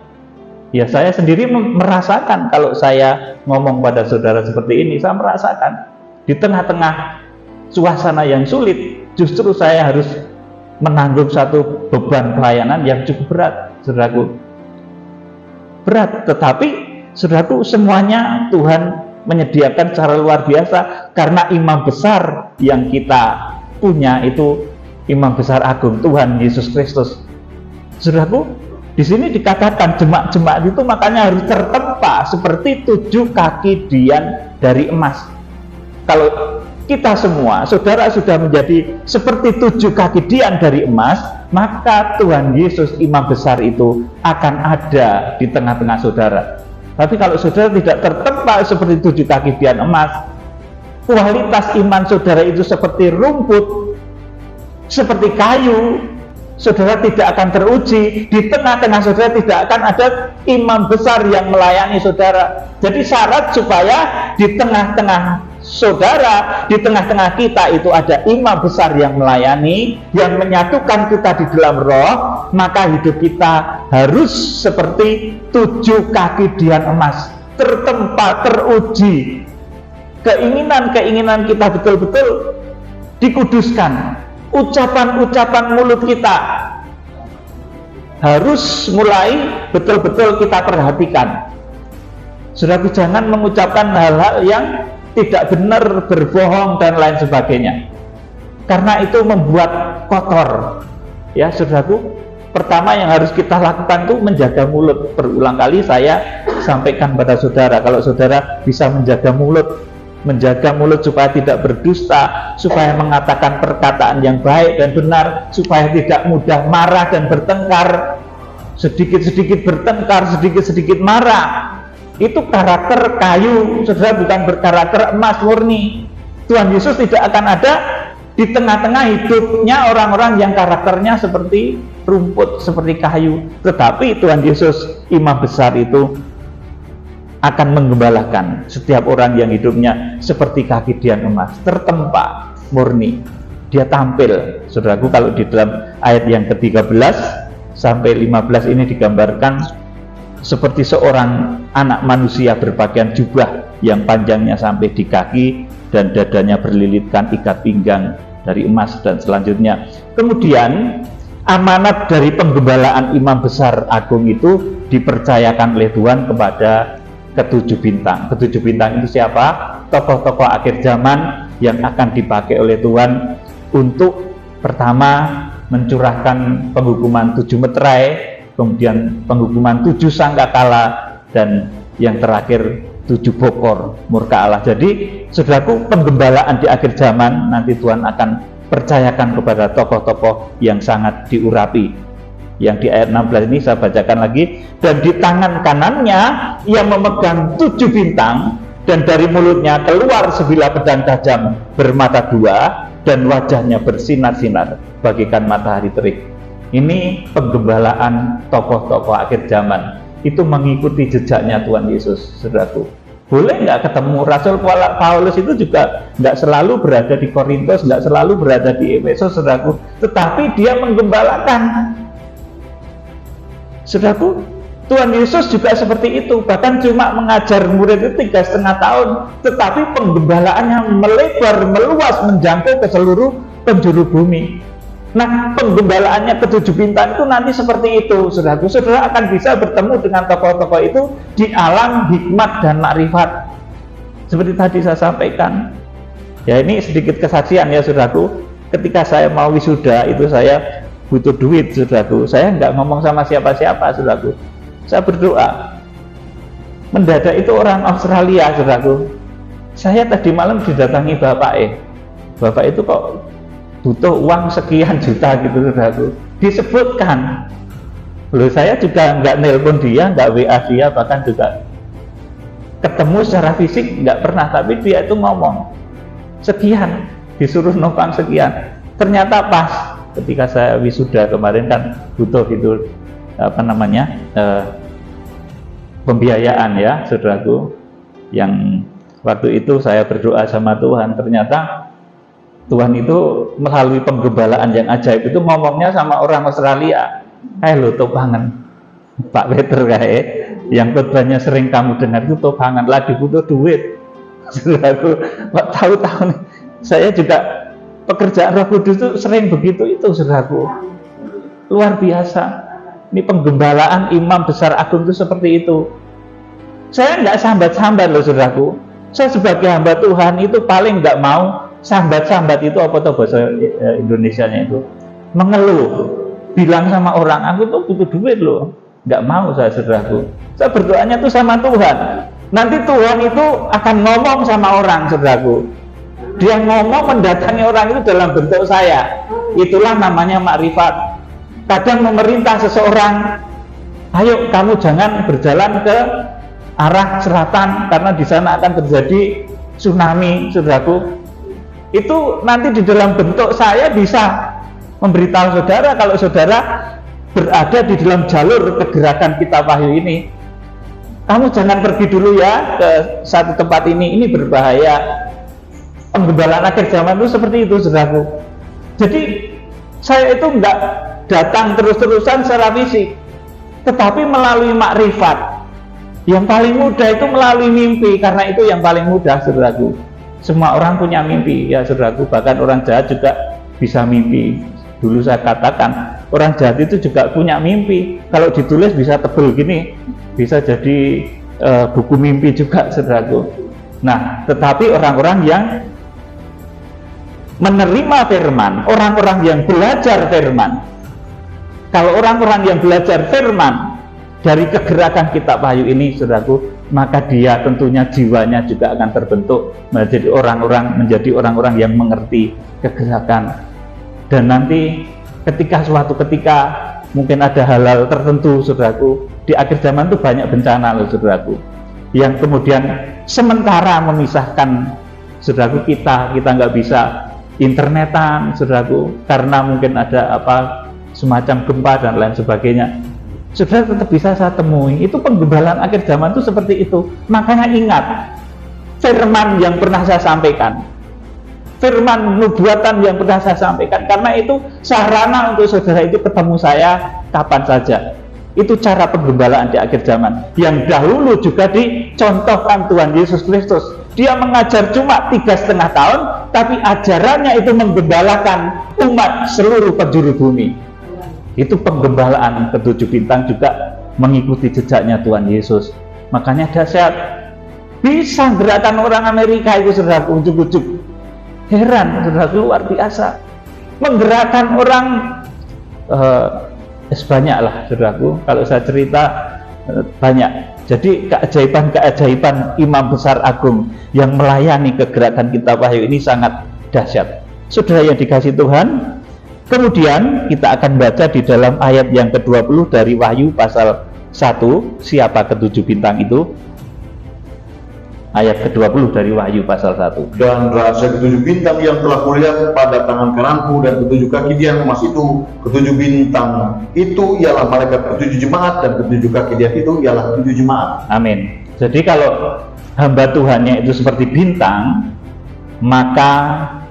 Ya, saya sendiri merasakan kalau saya ngomong pada saudara seperti ini, saya merasakan di tengah-tengah suasana yang sulit, justru saya harus menanggung satu beban pelayanan yang cukup berat, saudaraku. Berat, tetapi saudaraku, semuanya Tuhan menyediakan secara luar biasa, karena imam besar yang kita punya itu imam besar agung Tuhan Yesus Kristus. Saudaraku, di sini dikatakan jemaat-jemaat itu makanya harus tertempa seperti 7 kaki dian dari emas. Kalau kita semua, saudara, sudah menjadi seperti 7 kaki dian dari emas, maka Tuhan Yesus imam besar itu akan ada di tengah-tengah saudara. Tapi kalau saudara tidak tertempa seperti 7 kaki dian emas, kualitas iman saudara itu seperti rumput, seperti kayu, saudara tidak akan teruji. Di tengah-tengah saudara tidak akan ada imam besar yang melayani saudara. Jadi syarat supaya di tengah-tengah saudara, di tengah-tengah kita itu ada imam besar yang melayani, yang menyatukan kita di dalam roh, maka hidup kita harus seperti 7 kaki dian emas, tertempa, teruji. Keinginan-keinginan kita betul-betul dikuduskan. Ucapan-ucapan mulut kita harus mulai betul-betul kita perhatikan. Saudaraku, jangan mengucapkan hal-hal yang tidak benar, berbohong dan lain sebagainya, karena itu membuat kotor. Ya saudaraku, pertama yang harus kita lakukan itu menjaga mulut. Berulang kali saya sampaikan pada saudara, kalau saudara bisa menjaga mulut supaya tidak berdusta, supaya mengatakan perkataan yang baik dan benar, supaya tidak mudah marah dan bertengkar, sedikit-sedikit bertengkar, sedikit-sedikit marah. Itu karakter kayu, saudara, bukan berkarakter emas murni. Tuhan Yesus tidak akan ada di tengah-tengah hidupnya orang-orang yang karakternya seperti rumput, seperti kayu. Tetapi Tuhan Yesus, imam besar itu, akan menggembalakan setiap orang yang hidupnya seperti kaki dian emas, tertempa, murni. Dia tampil, saudaraku, kalau di dalam ayat yang ke-13 sampai 15 ini digambarkan seperti seorang anak manusia berpakaian jubah yang panjangnya sampai di kaki dan dadanya berlilitkan ikat pinggang dari emas, dan selanjutnya. Kemudian amanat dari penggembalaan imam besar agung itu dipercayakan oleh Tuhan kepada ke-7 bintang. Ke-7 bintang itu siapa? Tokoh-tokoh akhir zaman yang akan dipakai oleh Tuhan untuk pertama mencurahkan penghukuman 7 meterai, kemudian penghukuman 7 sangkakala, dan yang terakhir 7 bokor murka Allah. Jadi saudaraku, penggembalaan di akhir zaman nanti Tuhan akan percayakan kepada tokoh-tokoh yang sangat diurapi. Yang di ayat 16 ini saya bacakan lagi. Dan di tangan kanannya ia memegang 7 bintang, dan dari mulutnya keluar sebilah pedang tajam bermata 2, dan wajahnya bersinar-sinar bagaikan matahari terik. Ini penggembalaan tokoh-tokoh akhir zaman, itu mengikuti jejaknya Tuhan Yesus, saudaraku. Boleh nggak ketemu? Rasul Paulus itu juga nggak selalu berada di Korintus, nggak selalu berada di Efesus, saudaraku, tetapi dia menggembalakan. Saudaraku, Tuhan Yesus juga seperti itu, bahkan cuma mengajar murid itu 3,5 tahun, tetapi penggembalaannya melebar, meluas, menjangkau ke seluruh penjuru bumi. Nah, penggembalaannya ke-7 bintang itu nanti seperti itu, saudaraku. Saudara akan bisa bertemu dengan tokoh-tokoh itu di alam hikmat dan makrifat, seperti tadi saya sampaikan. Ya, ini sedikit kesaksian ya, saudaraku. Ketika saya mau wisuda itu saya butuh duit, saudaraku. Saya nggak ngomong sama siapa-siapa, saudaraku. Saya berdoa. Mendadak itu orang Australia, saudaraku. Saya tadi malam didatangi Bapak itu kok butuh uang sekian juta gitu, saudaraku. Disebutkan. Loh, saya juga nggak nelpon dia, nggak WA dia, bahkan juga ketemu secara fisik nggak pernah, tapi dia itu ngomong sekian, disuruh nopang sekian. Ternyata pas ketika saya wisuda kemarin kan butuh itu pembiayaan ya, saudaraku. Yang waktu itu saya berdoa sama Tuhan, ternyata Tuhan itu melalui penggembalaan yang ajaib itu ngomongnya sama orang Australia. Lo topangan Pak Peter kayak yang khotbahnya sering kamu dengar itu topangan, lagi butuh duit. Saudaraku, tahu-tahu saya juga pekerjaan Roh Kudus itu sering begitu itu, saudaraku. Luar biasa. Ini penggembalaan imam besar agung itu seperti itu. Saya nggak sambat-sambat loh, saudaraku. Saya sebagai hamba Tuhan itu paling nggak mau sambat-sambat itu, apa tuh bahasa Indonesianya itu, mengeluh, bilang sama orang aku tuh butuh duit loh. Nggak mau saya, saudaraku. Saya berdoanya tuh sama Tuhan. Nanti Tuhan itu akan ngomong sama orang, saudaraku. Dia ngomong mendatangi orang itu dalam bentuk saya. Itulah namanya makrifat. Kadang memerintah seseorang, ayo kamu jangan berjalan ke arah selatan karena di sana akan terjadi tsunami, saudaraku. Itu nanti di dalam bentuk saya bisa memberitahu saudara kalau saudara berada di dalam jalur kegerakan kitab Wahyu ini. Kamu jangan pergi dulu ya ke satu tempat ini berbahaya. penggembalaan akhir zaman itu seperti itu, saudaraku. Jadi saya itu enggak datang terus-terusan secara fisik, tetapi melalui makrifat. Yang paling mudah itu melalui mimpi, karena itu yang paling mudah, saudaraku. Semua orang punya mimpi, ya saudaraku. Bahkan orang jahat juga bisa mimpi. Dulu saya katakan, orang jahat itu juga punya mimpi. Kalau ditulis bisa tebel gini, bisa jadi buku mimpi juga, saudaraku. Nah, tetapi orang-orang yang menerima firman, orang-orang yang belajar firman, kalau orang-orang yang belajar firman dari kegerakan kitab Wahyu ini, saudaraku, maka dia tentunya jiwanya juga akan terbentuk menjadi orang-orang yang mengerti kegerakan. Dan nanti suatu ketika mungkin ada hal-hal tertentu, saudaraku, di akhir zaman itu banyak bencana loh, saudaraku, yang kemudian sementara memisahkan, saudaraku, kita nggak bisa internetan, saudaraku, karena mungkin ada semacam gempa dan lain sebagainya. Saudara tetap bisa saya temui, itu penggembalaan akhir zaman itu seperti itu. Makanya ingat firman yang pernah saya sampaikan, firman nubuatan yang pernah saya sampaikan, karena itu sarana untuk saudara itu ketemu saya kapan saja. Itu cara penggembalaan di akhir zaman yang dahulu juga dicontohkan Tuhan Yesus Kristus. Dia mengajar cuma 3,5 tahun, tapi ajarannya itu menggembalakan umat seluruh penjuru bumi. Itu penggembalaan ketujuh bintang juga mengikuti jejaknya Tuhan Yesus. Makanya dahsyat, bisa gerakan orang Amerika itu, saudara, ujuk-ujuk heran, saudara, luar biasa. Menggerakkan orang banyak lah, saudaraku, kalau saya cerita banyak. Jadi keajaiban imam besar agung yang melayani kegerakan kitab Wahyu ini sangat dahsyat, saudara yang dikasih Tuhan. Kemudian kita akan baca di dalam ayat yang ke-20 dari Wahyu pasal 1, siapa ketujuh bintang itu? Ayat ke-20 dari Wahyu pasal 1. Dan rahasia ketujuh bintang yang telah kulihat pada tangan kananku dan ketujuh kaki dia emas itu, ketujuh bintang itu ialah malaikat ketujuh jemaat, dan ketujuh kaki dia itu ialah ketujuh jemaat. Amin. Jadi kalau hamba Tuhannya itu seperti bintang, maka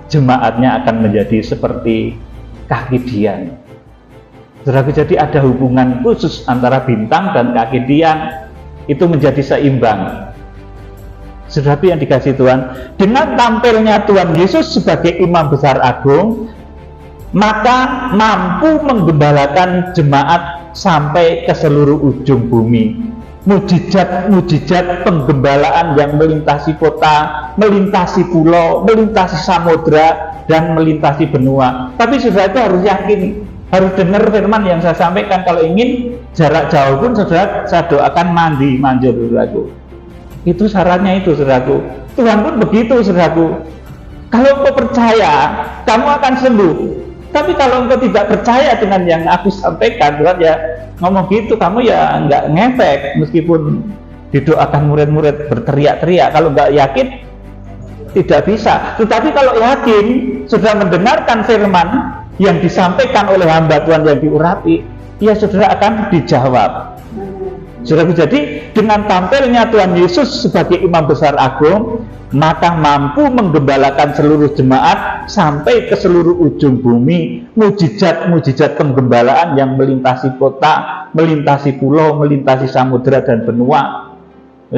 jemaatnya akan menjadi seperti kaki Dian. Jadi ada hubungan khusus antara bintang dan kaki Dian, itu menjadi seimbang. Saudara yang dikasih Tuhan, dengan tampilnya Tuhan Yesus sebagai imam besar agung, maka mampu menggembalakan jemaat sampai ke seluruh ujung bumi. Mujizat penggembalaan yang melintasi kota, melintasi pulau, melintasi samudra, dan melintasi benua. Tapi saudara itu harus yakin, harus dengar firman yang saya sampaikan. Kalau ingin jarak jauh pun, saudara, saya doakan manjur, saudaraku. Itu syaratnya itu, saudaraku. Tuhan pun begitu, saudaraku. Kalau engkau percaya, kamu akan sembuh. Tapi kalau engkau tidak percaya dengan yang aku sampaikan, Tuhan ya ngomong gitu, kamu ya nggak ngefek. Meskipun didoakan murid-murid berteriak-teriak, kalau nggak yakin tidak bisa. Tetapi kalau yakin, sudah mendengarkan firman yang disampaikan oleh hamba Tuhan yang diurapi, ya saudara akan dijawab. Saudara, jadi dengan tampilnya Tuhan Yesus sebagai imam besar agung, maka mampu menggembalakan seluruh jemaat sampai ke seluruh ujung bumi. Mujizat penggembalaan yang melintasi kota, melintasi pulau, melintasi samudera dan benua.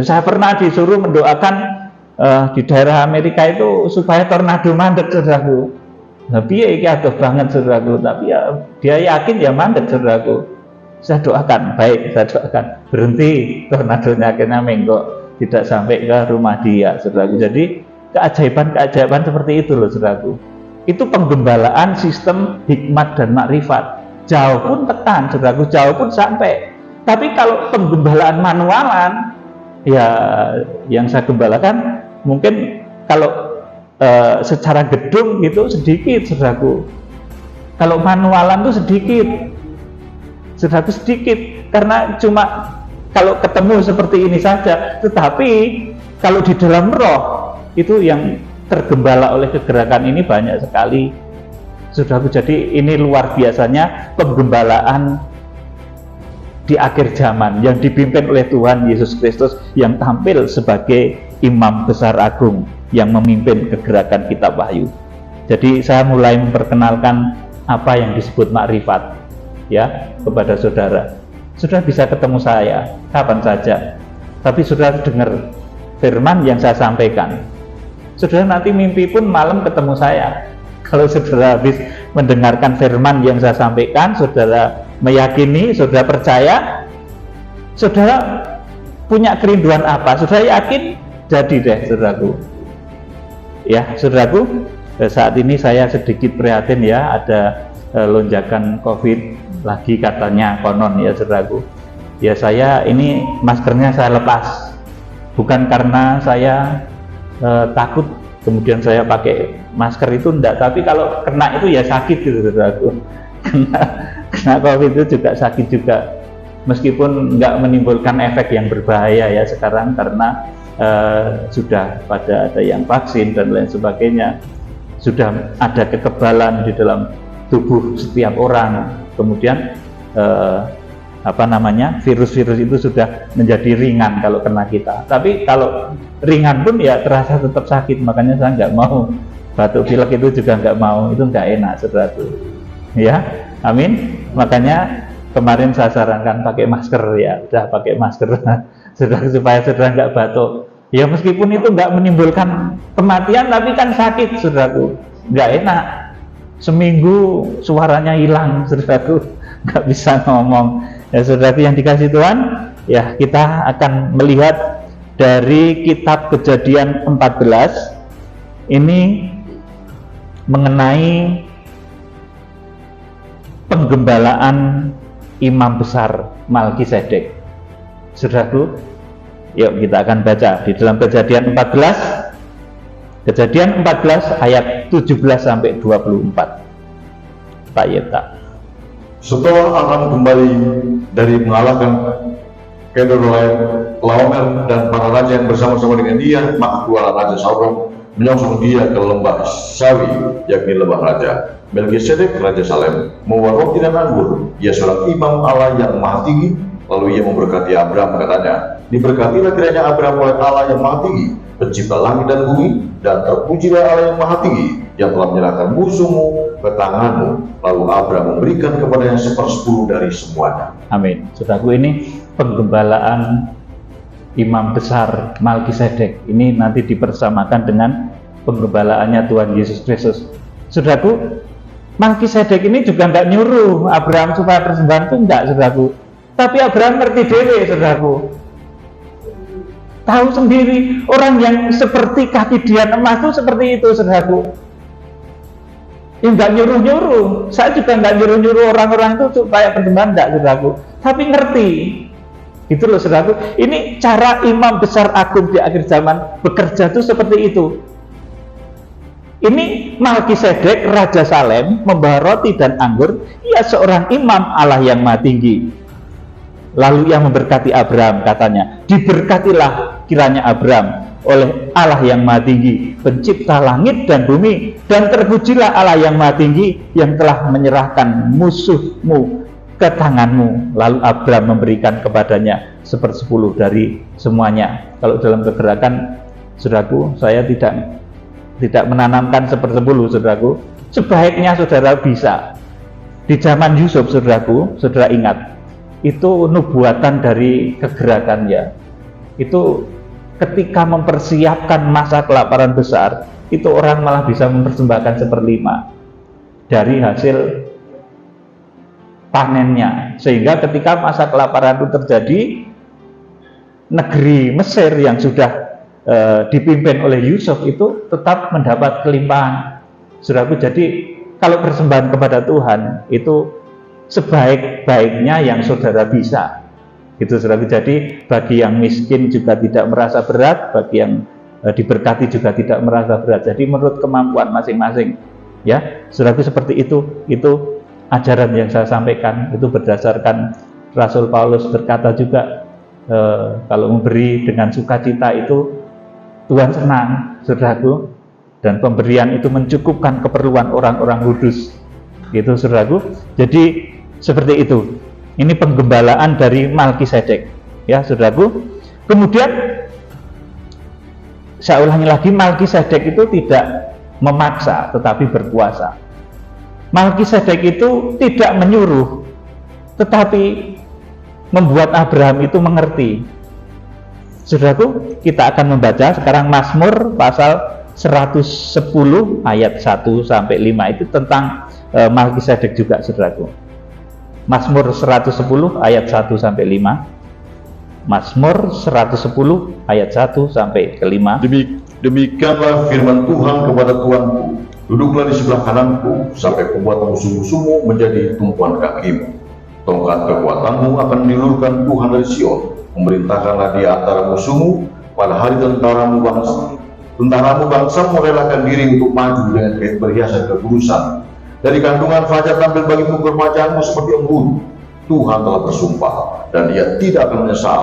Saya pernah disuruh mendoakan di daerah Amerika itu supaya tornado mandek, saudaraku. Tapi ya aduh banget, saudaraku. Tapi ya dia yakin ya mandek, saudaraku. Saya doakan, baik, saya doakan berhenti tornadonya, akhirnya menggok, tidak sampai ke rumah dia, saudaraku. Jadi keajaiban seperti itu loh, saudaraku. Itu penggembalaan sistem hikmat dan makrifat. Jauh pun tekan, saudaraku, jauh pun sampai. Tapi kalau penggembalaan manualan, ya yang saya gembalakan mungkin kalau secara gedung gitu sedikit, saudaraku. Kalau manualan tuh sedikit, saudaraku, sedikit, karena cuma kalau ketemu seperti ini saja. Tetapi kalau di dalam roh itu yang tergembala oleh kegerakan ini banyak sekali, saudaraku. Jadi ini luar biasanya penggembalaan di akhir zaman yang dipimpin oleh Tuhan Yesus Kristus yang tampil sebagai imam besar agung yang memimpin kegerakan kitab Wahyu. Jadi saya mulai memperkenalkan apa yang disebut makrifat ya kepada saudara. Saudara bisa ketemu saya kapan saja, tapi saudara dengar firman yang saya sampaikan. Saudara nanti mimpi pun malam ketemu saya. Kalau saudara habis mendengarkan firman yang saya sampaikan, saudara meyakini, saudara percaya, saudara punya kerinduan apa, saudara yakin, jadi deh saudaraku. Ya saudaraku, saat ini saya sedikit prihatin ya, ada lonjakan COVID lagi katanya konon ya saudaraku. Ya saya ini maskernya saya lepas, bukan karena saya takut kemudian saya pakai masker itu enggak, tapi kalau kena itu ya sakit gitu saudaraku. Kena COVID itu juga sakit juga, meskipun enggak menimbulkan efek yang berbahaya ya sekarang karena sudah pada ada yang vaksin dan lain sebagainya, sudah ada kekebalan di dalam tubuh setiap orang, kemudian virus-virus itu sudah menjadi ringan kalau kena kita. Tapi kalau ringan pun ya terasa tetap sakit, makanya saya nggak mau. Batuk pilek itu juga nggak mau, itu nggak enak saudaraku. Ya, amin. Makanya kemarin saya sarankan pakai masker ya, udah pakai masker supaya saudara nggak batuk. Ya meskipun itu nggak menimbulkan kematian, tapi kan sakit saudaraku, nggak enak. Seminggu suaranya hilang saudaraku, nggak bisa ngomong. Ya saudaraku yang dikasih Tuhan, ya kita akan melihat dari kitab Kejadian 14 ini mengenai penggembalaan imam besar Malkisedek. Saudaraku, yuk kita akan baca di dalam Kejadian 14 ayat 17 sampai 24. Pak Yeta. Setelah Aram kembali dari mengalahkan Kedorlaomer dan para raja yang bersama-sama dengan dia, maka keluarlah Raja Sauron menyongsong dia ke lembah Sawi, yakni lembah raja. Melkisedek Raja Salem membawa roti dan anggur. Ia seorang imam Allah yang maha tinggi. Lalu ia memberkati Abram, katanya, diberkatilah kiranya Abram oleh Allah yang maha tinggi, pencipta langit dan bumi, dan terpujilah Allah yang maha tinggi, yang telah menyerahkan musuhmu ke tanganmu. Lalu Abram memberikan kepadanya 1/10 dari semuanya. Amin. Saudaraku, ini penggembalaan imam besar Malkisedek. Ini nanti dipersamakan dengan penggembalaannya Tuhan Yesus Kristus. Saudaraku, Malkisedek ini juga nggak nyuruh Abraham supaya persembahan itu enggak, saudaraku. Tapi Abraham ngerti dewe, saudaraku. Tahu sendiri, orang yang seperti katidian emas itu seperti itu, saudaraku. Yang nggak nyuruh-nyuruh. Saya juga nggak nyuruh-nyuruh orang-orang itu supaya persembahan, enggak, saudaraku. Tapi ngerti. Itu loh, saudaraku. Ini cara imam besar agung di akhir zaman bekerja itu seperti itu. Ini Malkisedek Raja Salem membawa roti dan anggur. Ia seorang imam Allah yang maha tinggi. Lalu ia memberkati Abraham, katanya, diberkatilah kiranya Abraham oleh Allah yang maha tinggi, pencipta langit dan bumi, dan terpujilah Allah yang maha tinggi yang telah menyerahkan musuhmu ke tanganmu. Lalu Abraham memberikan kepadanya 1/10 dari semuanya. Kalau dalam kegerakan, saudaraku, saya tidak menanamkan 1/10, saudaraku. Sebaiknya saudara bisa. Di zaman Yusuf, saudaraku, saudara ingat, itu nubuatan dari kegerakan ya. Itu ketika mempersiapkan masa kelaparan besar, itu orang malah bisa mempersembahkan 1/5 dari hasil panennya. Sehingga ketika masa kelaparan itu terjadi, negeri Mesir yang sudah dipimpin oleh Yusuf itu tetap mendapat kelimpahan. Saudaraku, jadi kalau persembahan kepada Tuhan itu sebaik-baiknya yang saudara bisa. Itu saudaraku. Jadi bagi yang miskin juga tidak merasa berat, bagi yang diberkati juga tidak merasa berat. Jadi menurut kemampuan masing-masing. Ya, saudaraku, seperti itu. Itu ajaran yang saya sampaikan. Itu berdasarkan Rasul Paulus berkata juga, kalau memberi dengan sukacita itu Tuhan senang, saudaraku. Dan pemberian itu mencukupkan keperluan orang-orang kudus. Gitu, saudaraku. Jadi seperti itu. Ini penggembalaan dari Melkisedek, ya saudaraku. Kemudian saya ulangi lagi, Melkisedek itu tidak memaksa tetapi berkuasa. Melkisedek itu tidak menyuruh tetapi membuat Abraham itu mengerti. Saudaraku, kita akan membaca sekarang Mazmur pasal 110 ayat 1 sampai 5 itu tentang Melkisedek juga, saudaraku. Mazmur 110 ayat 1 sampai 5. Mazmur 110 ayat 1 sampai ke 5. Demikianlah firman Tuhan kepada Tuanku, duduklah di sebelah kananku sampai membuat musuh-musuhmu menjadi tumpuan kakimu. Tongkat kekuatanmu akan diulurkan Tuhan dari Sion. Memerintahkanlah di antara musuhmu. Pada hari tentaramu bangsa merelakan diri untuk maju dengan perhiasan kegurusan. Dari kandungan fajar tampil bagimu keremajaanmu seperti embun. Tuhan telah bersumpah dan Dia tidak akan menyesal.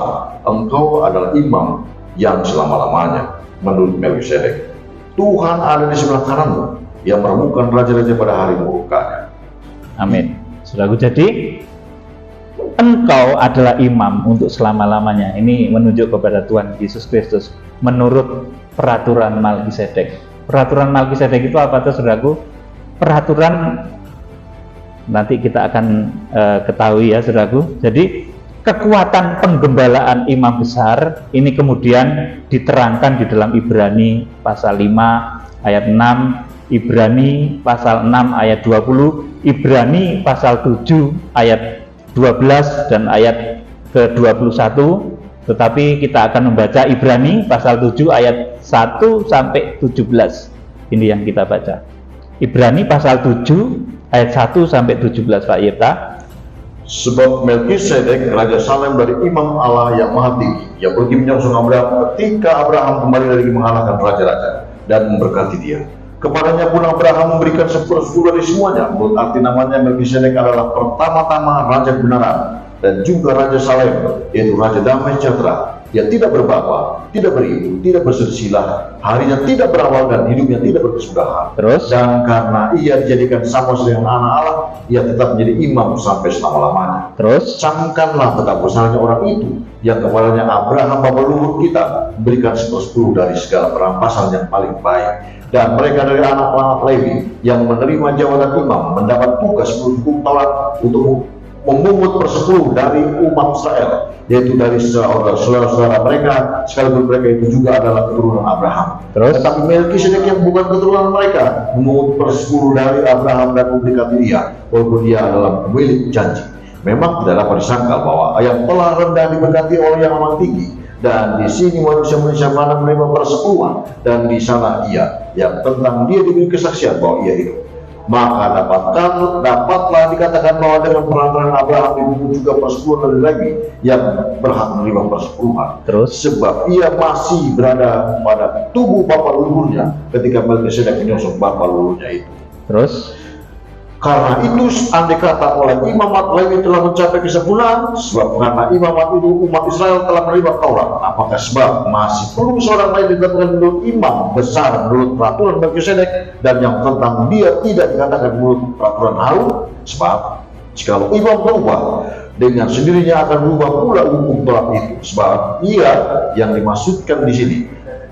Engkau adalah imam yang selama-lamanya. Menurut Melkisedek, Tuhan ada di sebelah kananmu yang meremukkan raja-raja pada hari murkanya. Amin. Saudaraku, jadi engkau adalah imam untuk selama-lamanya. Ini menunjuk kepada Tuhan Yesus Kristus menurut peraturan Melkisedek. Peraturan Melkisedek itu apa tuh, saudaraku? Peraturan nanti kita akan ketahui ya, saudaraku. Jadi kekuatan penggembalaan imam besar ini kemudian diterangkan di dalam Ibrani pasal 5 ayat 6, Ibrani pasal 6 ayat 20, Ibrani pasal 7 ayat 12 dan ayat ke-21. Tetapi kita akan membaca Ibrani pasal 7 ayat 1 sampai 17. Ini yang kita baca. Ibrani pasal 7 ayat 1 sampai 17, Pak Yipta. Sebab Melkisedek Raja Salem dari imam Allah yang maha tinggi, yang pergi menyongsong Abraham ketika Abraham kembali dari mengalahkan raja-raja dan memberkati dia. Kepadanya pun Abraham memberikan 10% dari semuanya. Menurut arti namanya, Melkisedek adalah pertama-tama raja kebenaran dan juga Raja Salem, yaitu Raja Damai Sejahtera. Dia tidak berbapa, tidak beribu, tidak berselisilah, harinya tidak berawal dan hidupnya tidak berkesudahan. Terus? Dan karena ia dijadikan sama dengan anak Allah, ia tetap menjadi imam sampai selama-lamanya. Terus? Camkanlah betapa besarnya orang itu yang kepadanya Abraham bapa leluhur kita memberikan 10% dari segala perampasan yang paling baik. Dan mereka dari anak-anak Lewi yang menerima jabatan imam mendapat tugas hukum Taurat untuk memungut 10% dari umat Israel, yaitu dari saudara-saudara mereka, sekalipun mereka itu juga adalah keturunan Abraham. Terus? Tetapi Melkisedek yang bukan keturunan mereka memungut 10% dari Abraham dan memberkati dia, walaupun dia adalah pemilik janji. Memang tidak dapat disangkal bahwa yang telah rendah diberkati oleh yang amat tinggi, dan di sini manusia-manusia mana menerima persepuluhan, dan di sana ia yang tentang dia diberi kesaksian bahwa ia hidup. Maka dapatlah dikatakan bahwa dengan peraturan Abraham itu juga persepuluhan dari lagi yang berhak menerima persepuluhan. Terus? Sebab ia masih berada pada tubuh bapa leluhurnya ketika Melkisedek menyongsong bapa leluhurnya itu. Terus? Karena itu, andai kata oleh imamat Lewi telah mencapai kesempurnaan, sebab karena imamat itu umat Israel telah menerima Taurat, apakah sebab masih perlu seorang lain dikatakan menurut imam besar menurut peraturan Melkisedek, dan yang tentang dia tidak dikatakan menurut peraturan Harun? Sebab jikalau imam berubah, dengan sendirinya akan berubah pula hukum Taurat itu. Sebab ia yang dimaksudkan di sini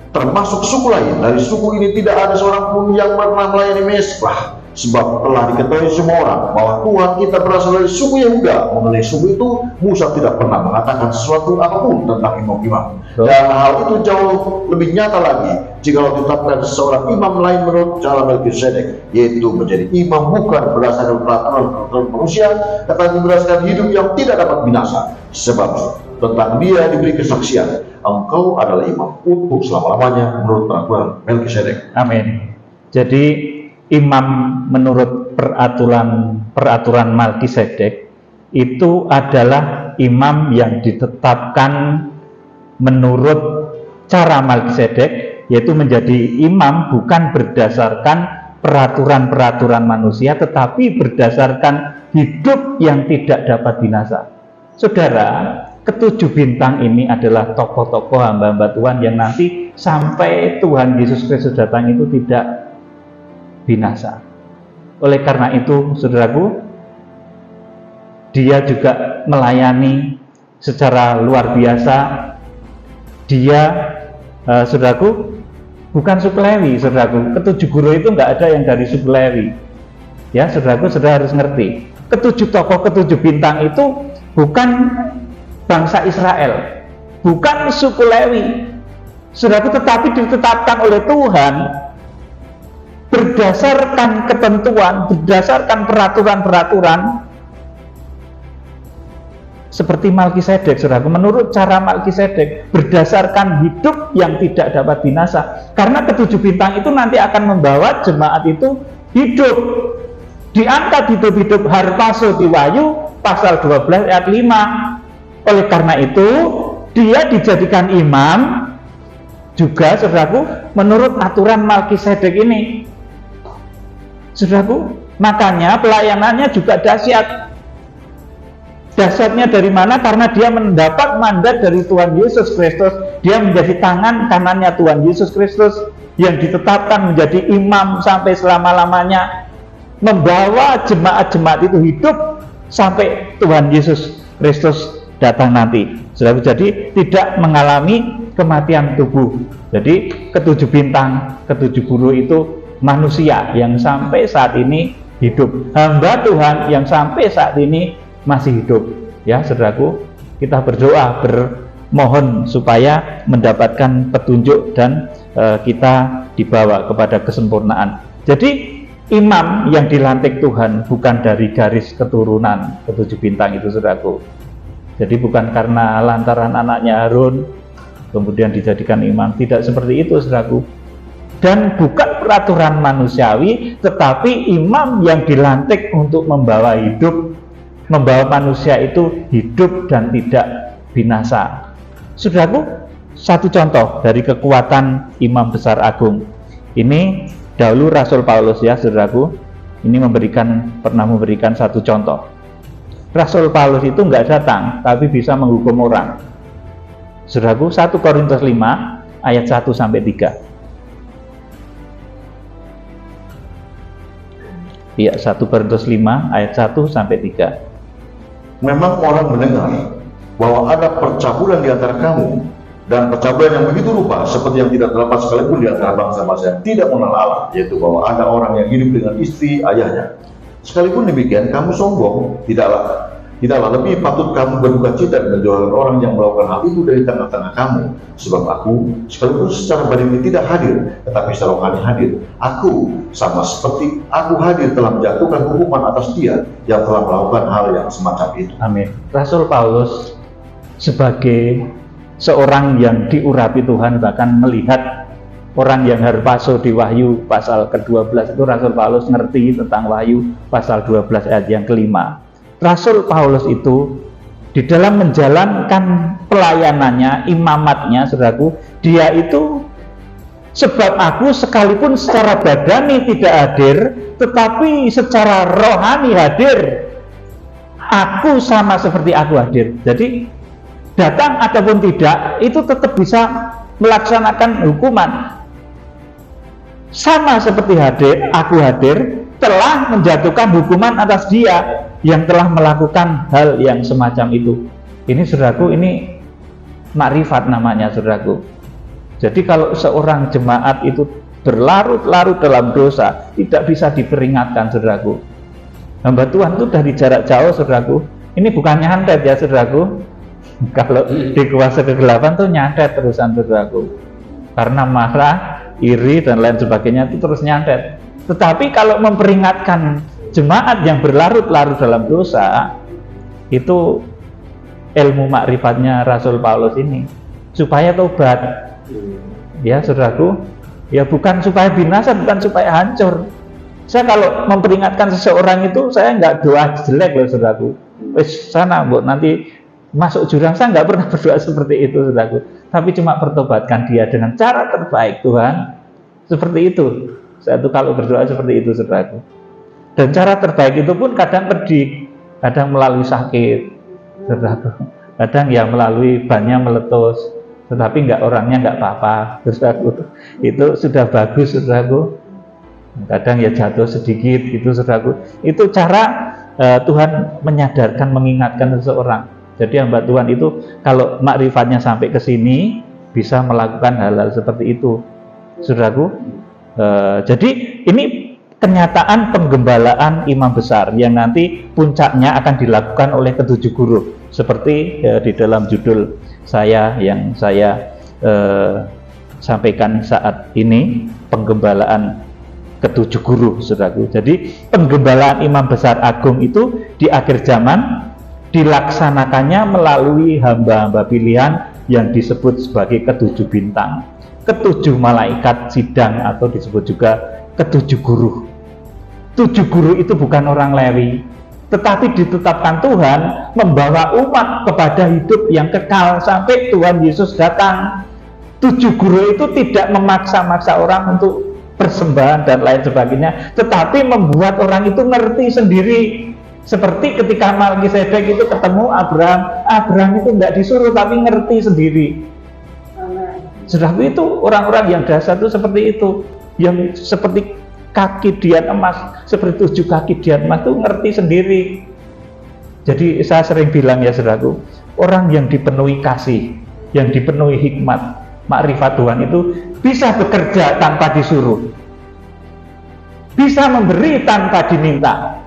termasuk suku lain. Dari suku ini tidak ada seorang pun yang pernah melayani Mesbah. Sebab telah diketahui semua orang bahwa Tuhan kita berasal dari suku Yehuda. Mengenai suku itu, Musa tidak pernah mengatakan sesuatu apapun tentang imam-imam. Dan hal itu jauh lebih nyata lagi jika ditetapkan seseorang imam lain menurut cara Melkisedek, yaitu menjadi imam bukan berdasarkan peraturan manusia, tetapi berdasarkan hidup yang tidak dapat binasa. Sebab tentang dia diberi kesaksian, engkau adalah imam untuk selama-lamanya menurut peraturan Melkisedek. Amin. Jadi imam menurut peraturan Melkisedek itu adalah imam yang ditetapkan menurut cara Melkisedek, yaitu menjadi imam bukan berdasarkan peraturan-peraturan manusia, tetapi berdasarkan hidup yang tidak dapat binasa. Saudara, ketujuh bintang ini adalah tokoh-tokoh hamba-hamba Tuhan yang nanti sampai Tuhan Yesus Kristus datang itu tidak binasa. Oleh karena itu, saudaraku, dia juga melayani secara luar biasa. Dia, saudaraku, bukan suku Lewi, saudaraku. Ketujuh guru itu nggak ada yang dari suku Lewi. Ya, saudaraku, saudara harus ngerti. Ketujuh tokoh, ketujuh bintang itu bukan bangsa Israel, bukan suku Lewi, saudaraku, tetapi ditetapkan oleh Tuhan berdasarkan ketentuan, berdasarkan peraturan-peraturan seperti Malkisedek, saudaraku, menurut cara Malkisedek, berdasarkan hidup yang tidak dapat binasa. Karena ketujuh bintang itu nanti akan membawa jemaat itu hidup, diangkat hidup-hidup, harpazo di Wahyu pasal 12 ayat 5. Oleh karena itu dia dijadikan imam juga, saudaraku, menurut aturan Malkisedek ini, saudaraku. Makanya pelayanannya juga dahsyat. Dahsyatnya dari mana? Karena dia mendapat mandat dari Tuhan Yesus Kristus. Dia menjadi tangan kanannya Tuhan Yesus Kristus yang ditetapkan menjadi imam sampai selama-lamanya, membawa jemaat-jemaat itu hidup sampai Tuhan Yesus Kristus datang nanti. Saudara, jadi tidak mengalami kematian tubuh. Jadi ketujuh bintang, ketujuh guru itu manusia yang sampai saat ini hidup, hamba Tuhan yang sampai saat ini masih hidup. Ya, saudaraku, kita berdoa, bermohon supaya mendapatkan petunjuk dan kita dibawa kepada kesempurnaan. Jadi imam yang dilantik Tuhan bukan dari garis keturunan ketujuh bintang itu, saudaraku. Jadi bukan karena lantaran anaknya Harun kemudian dijadikan imam, tidak seperti itu, saudaraku. Dan bukan peraturan manusiawi, tetapi imam yang dilantik untuk membawa hidup, membawa manusia itu hidup dan tidak binasa. Saudaraku, satu contoh dari kekuatan imam besar agung. Ini dahulu Rasul Paulus, ya saudaraku, ini pernah memberikan satu contoh. Rasul Paulus itu nggak datang, tapi bisa menghukum orang. Saudaraku, 1 Korintus 5 ayat 1 sampai 3. Ya, 1 Korintus 5 ayat 1 sampai 3. Memang orang mendengar bahwa ada percabulan di antara kamu, dan percabulan yang begitu rupa seperti yang tidak terdapat sekalipun di antara bangsa-bangsa yang tidak mengenal Allah, yaitu bahwa ada orang yang hidup dengan istri ayahnya. Sekalipun demikian, kamu sombong, tidaklah lebih patut kamu berduka cita dan menjauhkan orang yang melakukan hal itu dari tengah-tengah kamu. Sebab aku, sekalipun secara badan tidak hadir, tetapi secara rohani hadir. Aku, sama seperti aku hadir, telah menjatuhkan hukuman atas dia yang telah melakukan hal yang semacam itu. Amin. Rasul Paulus sebagai seorang yang diurapi Tuhan, bahkan melihat orang yang harpazo di Wahyu pasal ke-12 itu, Rasul Paulus ngerti tentang Wahyu pasal 12 ayat yang kelima. Rasul Paulus itu di dalam menjalankan pelayanannya, imamatnya, saudaraku, dia itu, sebab aku sekalipun secara badani tidak hadir, tetapi secara rohani hadir. Aku sama seperti aku hadir. Jadi datang ataupun tidak, itu tetap bisa melaksanakan hukuman. Sama seperti hadir, aku hadir, telah menjatuhkan hukuman atas dia yang telah melakukan hal yang semacam itu. Ini, saudaraku, ini makrifat namanya, saudaraku. Jadi kalau seorang jemaat itu berlarut-larut dalam dosa, tidak bisa diperingatkan, saudaraku. Hamba Tuhan itu dari jarak jauh, saudaraku. Ini bukan nyantet, ya saudaraku. Kalau di kuasa kegelapan tuh nyantet terusan, saudaraku. Karena marah, iri dan lain sebagainya itu terus nyantet. Tetapi kalau memperingatkan jemaat yang berlarut-larut dalam dosa, itu ilmu makrifatnya Rasul Paulus ini, supaya tobat. Ya saudaraku, ya bukan supaya binasa, bukan supaya hancur. Saya kalau memperingatkan seseorang itu, saya nggak doa jelek loh, saudaraku. Wes sana, Bu, nanti masuk jurang. Saya nggak pernah berdoa seperti itu, saudaraku. Tapi cuma pertobatkan dia dengan cara terbaik, Tuhan. Seperti itu. Saya tuh kalau berdoa seperti itu, saudaraku. Dan cara terbaik itu pun kadang pedih, kadang melalui sakit, saudaraku. Kadang ya melalui bannya meletus, tetapi orangnya nggak apa-apa, saudaraku. Itu sudah bagus, saudaraku. Kadang ya jatuh sedikit gitu, saudaraku. Itu cara Tuhan menyadarkan, mengingatkan seseorang. Jadi hamba Tuhan itu kalau makrifatnya sampai ke sini bisa melakukan hal-hal seperti itu, saudaraku. Jadi ini kenyataan penggembalaan imam besar yang nanti puncaknya akan dilakukan oleh ketujuh guru, seperti di dalam judul saya yang saya sampaikan saat ini, penggembalaan ketujuh guru, saudaraku. Jadi penggembalaan imam besar agung itu di akhir zaman dilaksanakannya melalui hamba-hamba pilihan yang disebut sebagai ketujuh bintang, ketujuh malaikat sidang, atau disebut juga ketujuh guru. Tujuh guru itu bukan orang Lewi, tetapi ditetapkan Tuhan membawa umat kepada hidup yang kekal sampai Tuhan Yesus datang. Tujuh guru itu tidak memaksa-maksa orang untuk persembahan dan lain sebagainya, tetapi membuat orang itu ngerti sendiri. Seperti ketika Melkisedek itu ketemu Abraham itu tidak disuruh tapi ngerti sendiri. Saudara, itu orang-orang yang dasar itu seperti itu, yang seperti kaki dian emas, seperti 7 kaki dian emas itu ngerti sendiri. Jadi saya sering bilang ya saudaraku, orang yang dipenuhi kasih, yang dipenuhi hikmat, makrifat Tuhan itu bisa bekerja tanpa disuruh, bisa memberi tanpa diminta.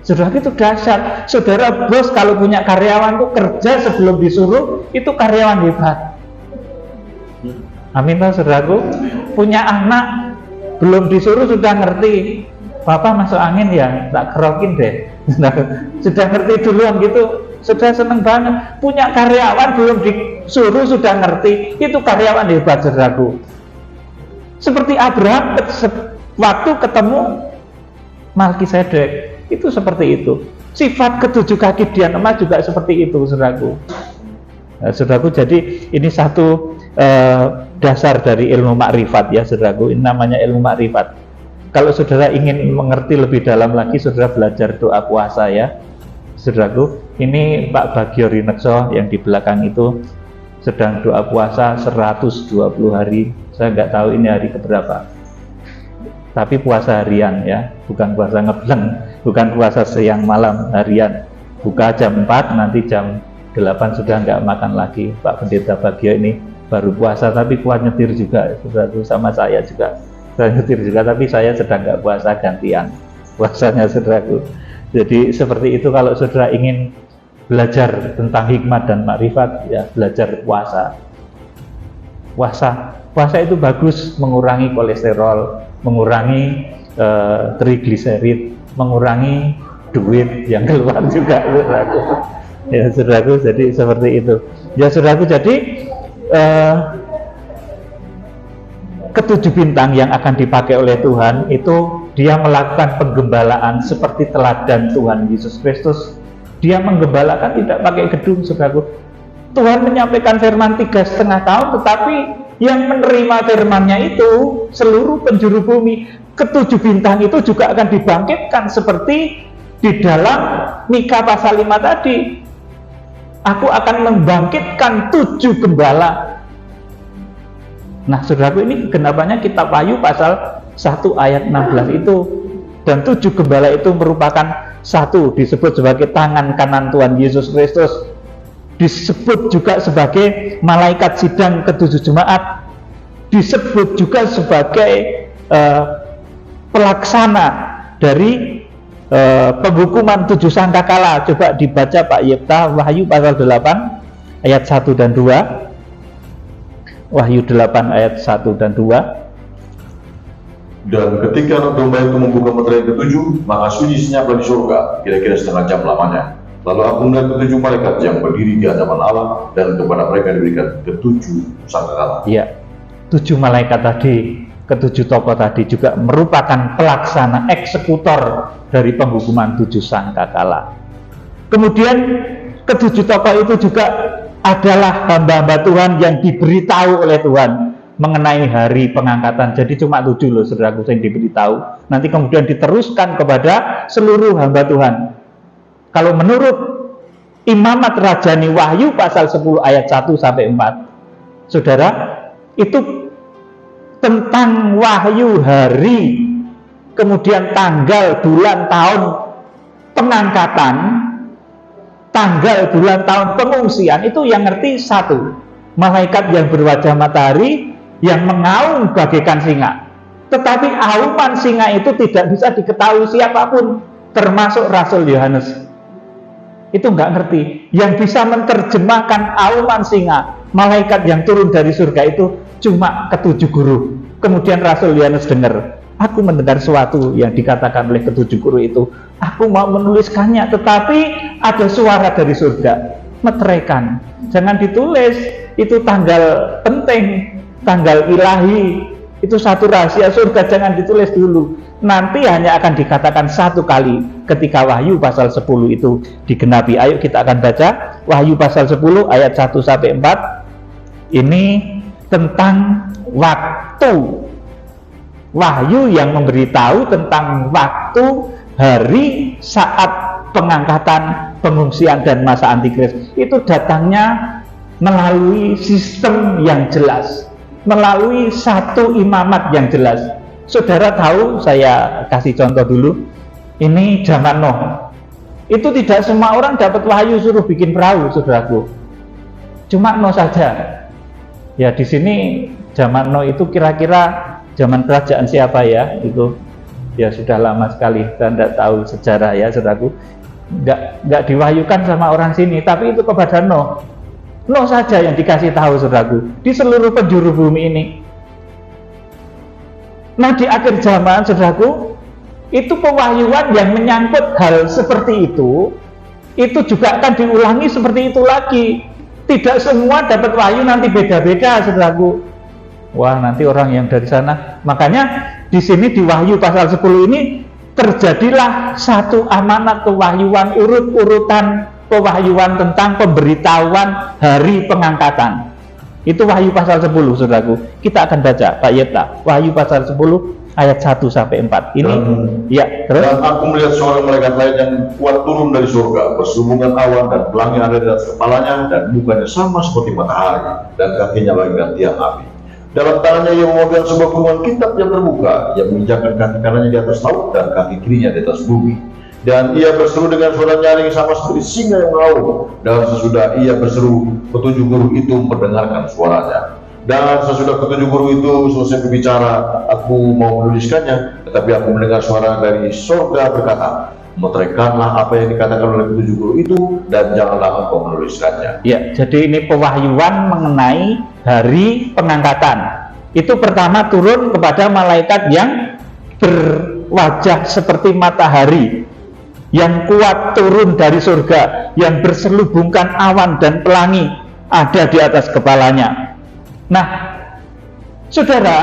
Saudara, itu dahsyat. Saudara bos kalau punya karyawan tuh kerja sebelum disuruh, itu karyawan hebat. Amin toh saudaraku. Punya anak belum disuruh sudah ngerti, Bapak masuk angin ya, tak kerokin deh. Sudah ngerti duluan gitu, sudah seneng banget. Punya karyawan belum disuruh sudah ngerti, itu karyawan hebat, saudaraku. Seperti Abraham waktu ketemu Melkisedek, itu seperti itu. Sifat ketujuh kaki dian emas juga seperti itu, saudaraku. Saudaraku, jadi ini satu dasar dari ilmu makrifat ya, saudaraku. Ini namanya ilmu makrifat. Kalau saudara ingin mengerti lebih dalam lagi, saudara belajar doa puasa ya, saudaraku. Ini Pak Bagio Rinekso yang di belakang itu sedang doa puasa 120 hari. Saya nggak tahu ini hari keberapa, tapi puasa harian ya, bukan puasa ngebleng, bukan puasa siang malam, harian. Buka jam 4, nanti jam 8 sudah nggak makan lagi. Pak Pendeta Bagio ini baru puasa, tapi kuat nyetir juga, saudaraku, sama saya juga. Saya nyetir juga, tapi saya sedang nggak puasa, gantian puasanya, saudaraku. Jadi seperti itu. Kalau saudara ingin belajar tentang hikmat dan makrifat ya, belajar puasa. Puasa itu bagus, mengurangi kolesterol, mengurangi trigliserid, mengurangi duit yang keluar juga, saudaraku. Ya saudaraku, jadi seperti itu. Ya saudaraku, jadi ketujuh bintang yang akan dipakai oleh Tuhan itu dia melakukan penggembalaan seperti teladan Tuhan Yesus Kristus. Dia menggembalakan tidak pakai gedung, saudaraku. Tuhan menyampaikan firman 3,5 tahun, tetapi yang menerima firman-Nya itu seluruh penjuru bumi. Ketujuh bintang itu juga akan dibangkitkan seperti di dalam Mika pasal 5 tadi. Aku akan membangkitkan 7 gembala. Nah, saudaraku, ini kegenapannya kitab Wahyu pasal 1 ayat 16 itu. Dan 7 gembala itu merupakan satu, disebut sebagai tangan kanan Tuhan Yesus Kristus. Disebut juga sebagai malaikat sidang ketujuh jemaat. Disebut juga sebagai pelaksana dari penghukuman 7 sangkakala. Coba dibaca Pak Yipta, Wahyu pasal 8 ayat 1 dan 2. Wahyu 8 ayat 1 dan 2. Dan ketika anak domba itu membuka meterai ke-7, maka sunyi senyaplah di surga, kira-kira setengah jam lamanya. Lalu aku melihat ke-7 malaikat yang berdiri di hadapan Allah, dan kepada mereka diberikan ke-7 sangkakala. Iya, 7 malaikat tadi, ke-7 tokoh tadi juga merupakan pelaksana eksekutor dari penghukuman 7 sangkakala. Kemudian ke-7 tokoh itu juga adalah hamba-hamba Tuhan yang diberitahu oleh Tuhan mengenai hari pengangkatan. Jadi cuma 7 loh, saudaraku, yang diberitahu. Nanti kemudian diteruskan kepada seluruh hamba Tuhan. Kalau menurut Imamat Rajani Wahyu pasal 10 ayat 1 sampai 4, saudara, itu tentang wahyu hari, kemudian tanggal, bulan, tahun, pengangkatan, tanggal, bulan, tahun, pengungsian, itu yang ngerti satu, malaikat yang berwajah matahari yang mengaum bagaikan singa. Tetapi auman singa itu tidak bisa diketahui siapapun, termasuk Rasul Yohanes. Itu nggak ngerti. Yang bisa menerjemahkan auman singa, malaikat yang turun dari surga itu cuma ketujuh guru. Kemudian Rasul Yohanes dengar, aku mendengar sesuatu yang dikatakan oleh ketujuh guru itu. Aku mau menuliskannya, tetapi ada suara dari surga, meteraikan. Jangan ditulis, itu tanggal penting, tanggal ilahi, itu satu rahasia surga, jangan ditulis dulu. Nanti hanya akan dikatakan satu kali ketika Wahyu pasal 10 itu digenapi. Ayo kita akan baca Wahyu pasal 10 ayat 1-4. Ini tentang waktu. Wahyu yang memberitahu tentang waktu, hari, saat pengangkatan, pengungsian, dan masa antikris. Itu datangnya melalui sistem yang jelas, melalui satu imamat yang jelas. Saudara tahu, saya kasih contoh dulu. Ini zaman Nuh. Itu tidak semua orang dapat wahyu suruh bikin perahu, saudaraku. Cuma Nuh saja. Ya, di sini zaman Nuh itu kira-kira zaman kerajaan siapa ya? Itu ya sudah lama sekali, saya tidak tahu sejarah ya, saudaraku. Nggak diwahyukan sama orang sini, tapi itu kepada Nuh. Nuh saja yang dikasih tahu, saudaraku, di seluruh penjuru bumi ini. Nah, di akhir zaman, saudaraku, itu pewahyuan yang menyangkut hal seperti itu juga akan diulangi seperti itu lagi. Tidak semua dapat wahyu nanti beda-beda, saudaraku. Wah, nanti orang yang dari sana. Makanya di sini di Wahyu pasal 10 ini terjadilah satu amanat pewahyuan, urut-urutan pewahyuan tentang pemberitahuan hari pengangkatan. Itu Wahyu pasal 10, saudaraku. Kita akan baca, Pak Yeta, Wahyu pasal 10 ayat 1-4. Ini ya, terus. Dan aku melihat seorang malaikat lain yang kuat turun dari surga, bersubungan awan dan pelangi ada di atas kepalanya, dan mukanya sama seperti matahari, dan kakinya bagaikan tiang api. Dalam tangannya ia memegang sebuah gulungan kitab yang terbuka, yang menginjakkan kaki kanannya di atas laut dan kaki kirinya di atas bumi. Dan ia berseru dengan suara nyaring sama seperti singa yang mengaum. Dan sesudah ia berseru, ketujuh guru itu mendengarkan suaranya. Dan sesudah ketujuh guru itu selesai berbicara, aku mau menuliskannya, tetapi aku mendengar suara dari surga berkata, meteraikanlah apa yang dikatakan oleh ketujuh guru itu, dan janganlah engkau menuliskannya. Ya, jadi ini pewahyuan mengenai hari pengangkatan. Itu pertama turun kepada malaikat yang berwajah seperti matahari, yang kuat turun dari surga, yang berselubungkan awan dan pelangi ada di atas kepalanya. Nah, saudara,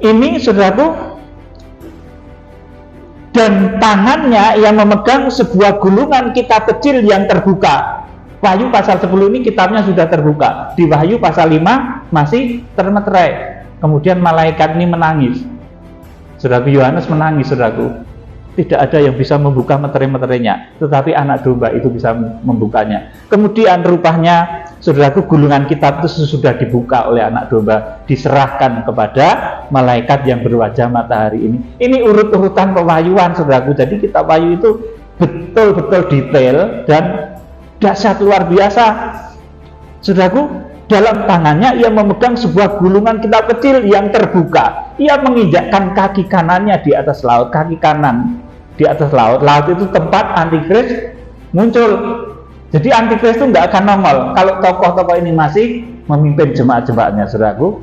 ini saudaraku, dan tangannya yang memegang sebuah gulungan kitab kecil yang terbuka. Wahyu pasal 10 ini kitabnya sudah terbuka. Di Wahyu pasal 5 masih termeterai. Kemudian malaikat ini menangis. Saudaraku, Yohanes menangis, saudaraku. Tidak ada yang bisa membuka meterai-meterainya, tetapi anak domba itu bisa membukanya. Kemudian rupanya, saudaraku, gulungan kitab itu sudah dibuka oleh anak domba, diserahkan kepada malaikat yang berwajah matahari ini. Ini urut-urutan pewahyuan, saudaraku. Jadi kitab Wahyu itu betul-betul detail dan dahsyat luar biasa. Saudaraku, dalam tangannya ia memegang sebuah gulungan kitab kecil yang terbuka. Ia menginjakkan kaki kanannya di atas laut, kaki kanan di atas laut. Laut itu tempat antikris muncul. Jadi antikris itu nggak akan nongol kalau tokoh-tokoh ini masih memimpin jemaat-jemaatnya, saudaraku.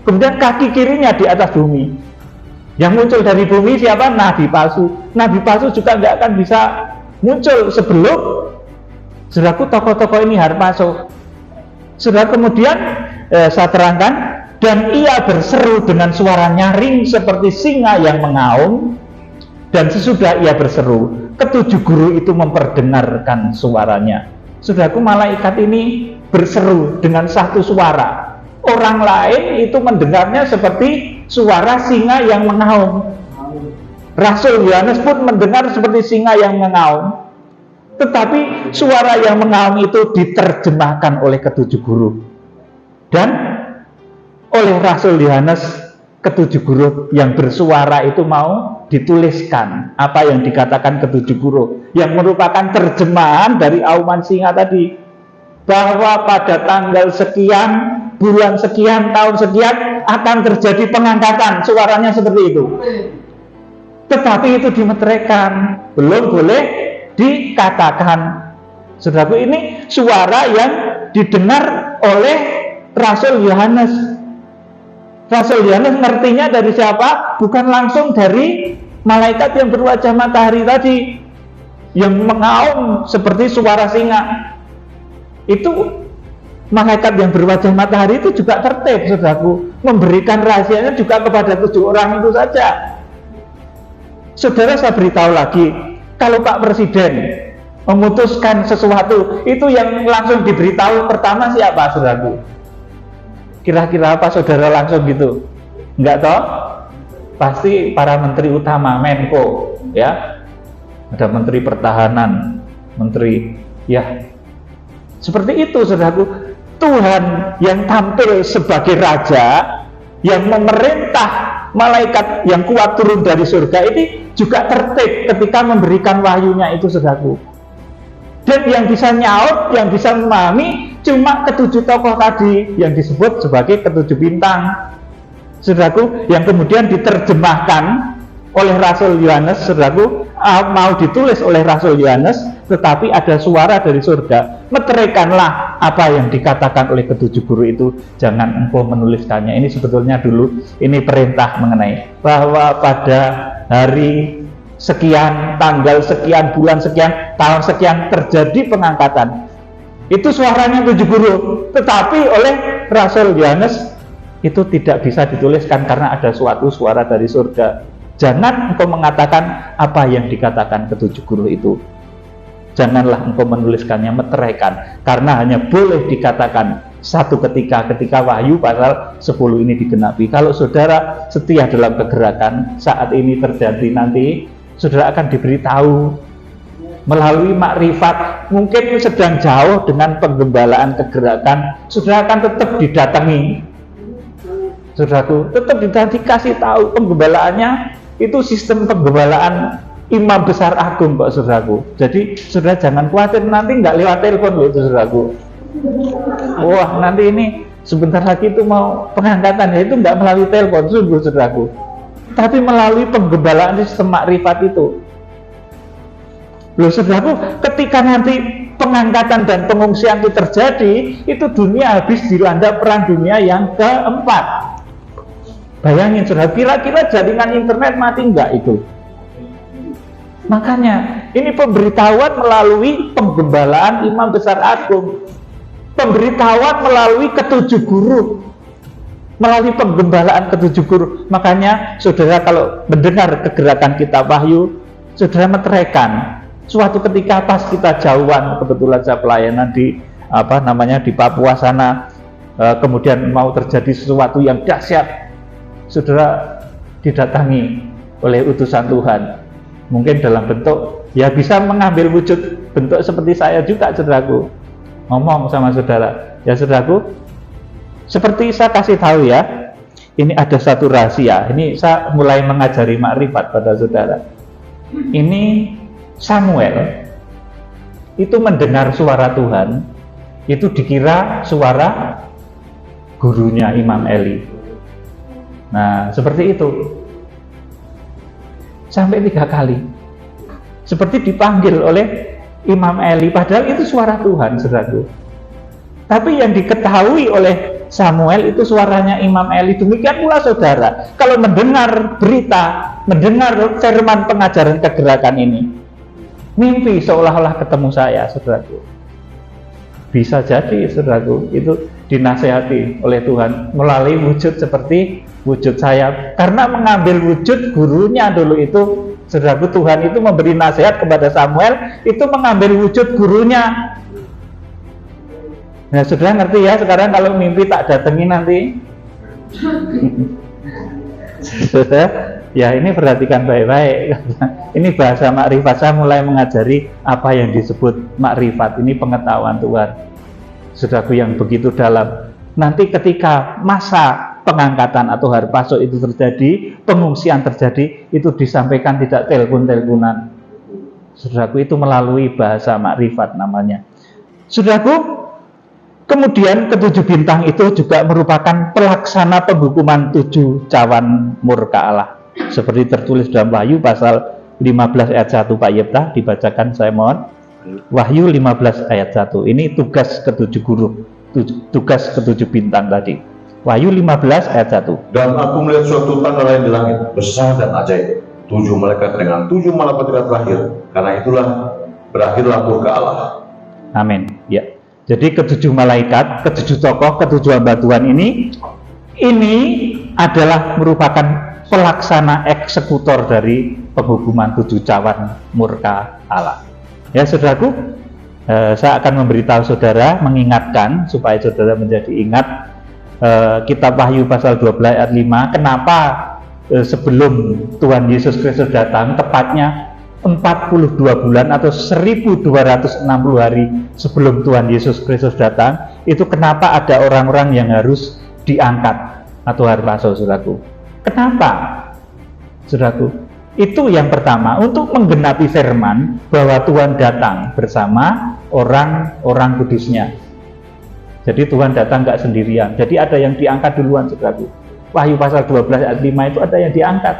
Kemudian kaki kirinya di atas bumi. Yang muncul dari bumi siapa? Nabi palsu. Nabi palsu juga nggak akan bisa muncul sebelum, saudaraku, tokoh-tokoh ini harus masuk. Saudara, kemudian saya terangkan, dan ia berseru dengan suara nyaring seperti singa yang mengaum. Dan sesudah ia berseru, ketujuh guru itu memperdengarkan suaranya. Saudaraku, malaikat ini berseru dengan satu suara. Orang lain itu mendengarnya seperti suara singa yang mengaum. Rasul Yohanes pun mendengar seperti singa yang mengaum. Tetapi suara yang mengaum itu diterjemahkan oleh ketujuh guru. Dan oleh Rasul Yohanes ketujuh huruf yang bersuara itu mau dituliskan apa yang dikatakan ketujuh huruf yang merupakan terjemahan dari auman singa tadi, bahwa pada tanggal sekian, bulan sekian, tahun sekian akan terjadi pengangkatan. Suaranya seperti itu. Tetapi itu dimeteraikan, belum boleh dikatakan. Saudaraku, ini suara yang didengar oleh Rasul Yohanes. Rasul Yohanes ngertinya dari siapa? Bukan langsung dari malaikat yang berwajah matahari tadi, yang mengaum seperti suara singa. Itu malaikat yang berwajah matahari itu juga tertib, saudaraku, memberikan rahasianya juga kepada 7 orang itu saja. Saudara, saya beritahu lagi, kalau Pak Presiden memutuskan sesuatu, itu yang langsung diberitahu pertama siapa, saudaraku? Kira-kira apa saudara langsung gitu? Enggak toh? Pasti para menteri utama, Menko, ya. Ada menteri pertahanan, menteri, ya. Seperti itu, saudaraku. Tuhan yang tampil sebagai raja, yang memerintah malaikat yang kuat turun dari surga ini juga tertib ketika memberikan wahyunya itu, saudaraku. Dan yang bisa nyaut, yang bisa memahami cuma ketujuh tokoh tadi yang disebut sebagai ketujuh bintang, saudaraku, yang kemudian diterjemahkan oleh Rasul Yohanes, saudaraku, mau ditulis oleh Rasul Yohanes, tetapi ada suara dari surga, meteraikanlah apa yang dikatakan oleh ketujuh guru itu, jangan engkau menuliskannya. Ini sebetulnya dulu ini perintah mengenai bahwa pada hari sekian, tanggal sekian, bulan sekian, tahun sekian terjadi pengangkatan. Itu suaranya 7 guru, tetapi oleh Rasul Yohanes itu tidak bisa dituliskan karena ada suatu suara dari surga. Jangan engkau mengatakan apa yang dikatakan ketujuh guru itu. Janganlah engkau menuliskannya, meteraikan, karena hanya boleh dikatakan satu ketika wahyu pasal 10 ini digenapi. Kalau saudara setia dalam kegerakan, saat ini terjadi nanti, saudara akan diberitahu melalui makrifat. Mungkin sedang jauh dengan penggembalaan kegerakan, saudara akan tetap didatangi. Saudaraku, tetap dikasih tahu penggembalaannya. Itu sistem penggembalaan imam besar agung kok, saudaraku. Jadi saudara jangan khawatir, nanti nggak lewat telepon loh itu, saudaraku. Wah, nanti ini sebentar lagi itu mau pengangkatan, ya itu nggak melalui telepon, sungguh, saudaraku, tapi melalui penggembalaan sistem makrifat itu. Loh, saudaraku, ketika nanti pengangkatan dan pengungsian itu terjadi, itu dunia habis dilanda perang dunia yang keempat. Bayangin, saudara, kira-kira jaringan internet mati enggak itu? Makanya ini pemberitahuan melalui penggembalaan imam besar agung, pemberitahuan melalui ketujuh guru, melalui penggembalaan ketujuh guru. Makanya saudara kalau mendengar kegerakan kita wahyu, saudara meteraikan. Suatu ketika pas kita jauhan, kebetulan saya pelayanan di di Papua sana, kemudian mau terjadi sesuatu yang dahsyat, saudara didatangi oleh utusan Tuhan, mungkin dalam bentuk, ya bisa mengambil wujud bentuk seperti saya juga, saudaraku, ngomong sama saudara, ya saudaraku, seperti saya kasih tahu ya, ini ada satu rahasia. Ini saya mulai mengajari makrifat pada saudara. Ini Samuel itu mendengar suara Tuhan, itu dikira suara gurunya Imam Eli. Nah, seperti itu. Sampai 3 kali. Seperti dipanggil oleh Imam Eli, padahal itu suara Tuhan, saudaraku. Tapi yang diketahui oleh Samuel itu suaranya Imam Eli. Demikian pula saudara, kalau mendengar berita, mendengar firman pengajaran kegerakan ini, mimpi seolah-olah ketemu saya, saudaraku. Bisa jadi, saudaraku, itu dinasehati oleh Tuhan melalui wujud seperti wujud saya, karena mengambil wujud gurunya dulu itu, saudaraku. Tuhan itu memberi nasihat kepada Samuel, itu mengambil wujud gurunya. Nah, saudara ngerti ya sekarang kalau mimpi tak datangi nanti. Ya, ini perhatikan baik-baik. Ini bahasa makrifat, saya mulai mengajari apa yang disebut makrifat. Ini pengetahuan Tuhan, saudaraku, yang begitu dalam. Nanti ketika masa pengangkatan atau harpaso itu terjadi, pengungsian terjadi, itu disampaikan tidak telepon-teleponan. Saudaraku, itu melalui bahasa makrifat namanya. Saudaraku, kemudian ketujuh bintang itu juga merupakan pelaksana penghukuman 7 cawan murka Allah. Seperti tertulis dalam Wahyu pasal 15 ayat 1, Pak Yipta, dibacakan saya mohon. Wahyu 15 ayat 1. Ini tugas ketujuh guru, tugas ketujuh bintang tadi. Wahyu 15 ayat 1. Dan aku melihat suatu tanda lain di langit, besar dan ajaib. 7 malaikat dengan 7 malapetaka terakhir. Karena itulah berakhirlah murka Allah. Amin. Ya. Jadi ketujuh malaikat, ketujuh tokoh, ketujuh hamba Tuhan ini adalah merupakan pelaksana eksekutor dari penghukuman 7 cawan murka Allah. Ya, saudaraku, saya akan memberitahu saudara, mengingatkan supaya saudara menjadi ingat kitab Wahyu pasal 12 ayat 5. Kenapa sebelum Tuhan Yesus Kristus datang, tepatnya 42 bulan atau 1260 hari sebelum Tuhan Yesus Kristus datang, itu kenapa ada orang-orang yang harus diangkat atau harpaso, saudaraku? Kenapa, saudaraku? Itu yang pertama, untuk menggenapi firman bahwa Tuhan datang bersama orang-orang kudusnya. Jadi Tuhan datang nggak sendirian. Jadi ada yang diangkat duluan, saudaraku. Wahyu pasal 12 ayat 5 itu ada yang diangkat.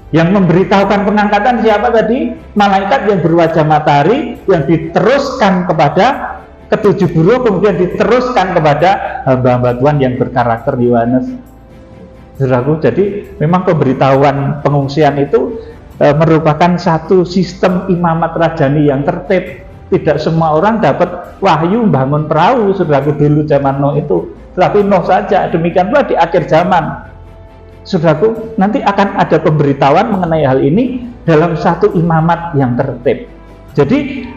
Yang memberitahukan pengangkatan siapa tadi? Malaikat yang berwajah matahari, yang diteruskan kepada ketujuh guru, kemudian diteruskan kepada hamba-hamba Tuhan yang berkarakter Yohanes. Saudaraku, jadi memang pemberitahuan pengungsian itu merupakan satu sistem imamat rajani yang tertib. Tidak semua orang dapat wahyu bangun perahu, saudaraku, dulu zaman Nuh itu. Tetapi Nuh saja, demikian pula di akhir zaman. Saudaraku, nanti akan ada pemberitahuan mengenai hal ini dalam satu imamat yang tertib. Jadi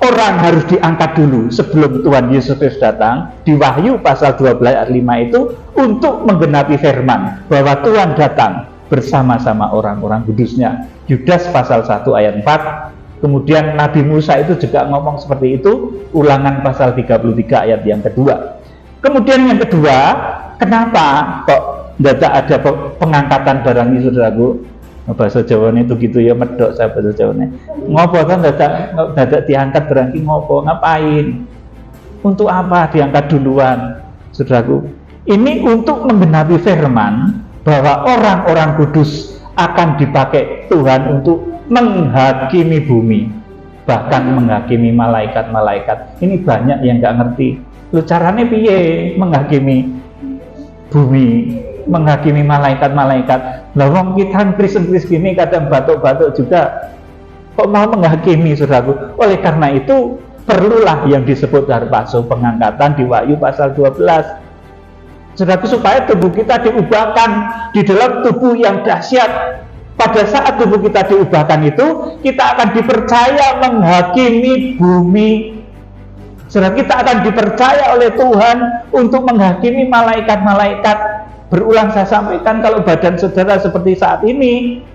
orang harus diangkat dulu sebelum Tuhan Yesus Kristus datang. Di Wahyu pasal 12 ayat 5 itu untuk menggenapi firman bahwa Tuhan datang bersama-sama orang-orang kudusnya. Yudas pasal 1 ayat 4. Kemudian Nabi Musa itu juga ngomong seperti itu. Ulangan pasal 33 ayat yang kedua. Kemudian yang kedua, kenapa kok tidak ada pengangkatan barang ini, saudaraku? Bahasa Jawanya itu gitu ya, medok saya bahasa Jawanya. Ngopo kan dadak diangkat barang ini, ngopo, ngapain? Untuk apa diangkat duluan, saudaraku? Ini untuk menggenapi firman bahwa orang-orang kudus akan dipakai Tuhan untuk menghakimi bumi, bahkan menghakimi malaikat-malaikat. Ini banyak yang nggak ngerti. Lu caranya piye menghakimi bumi, menghakimi malaikat-malaikat? Lah wong kita Kristen gini kadang batuk-batuk juga, kok mau menghakimi, saudaraku? Oleh karena itu perlulah yang disebut harpaso, pengangkatan di Wahyu pasal 12. Saudaraku, supaya tubuh kita diubahkan di dalam tubuh yang dahsyat. Pada saat tubuh kita diubahkan itu, kita akan dipercaya menghakimi bumi. Saudara, kita akan dipercaya oleh Tuhan untuk menghakimi malaikat-malaikat. Berulang saya sampaikan, kalau badan saudara seperti saat ini,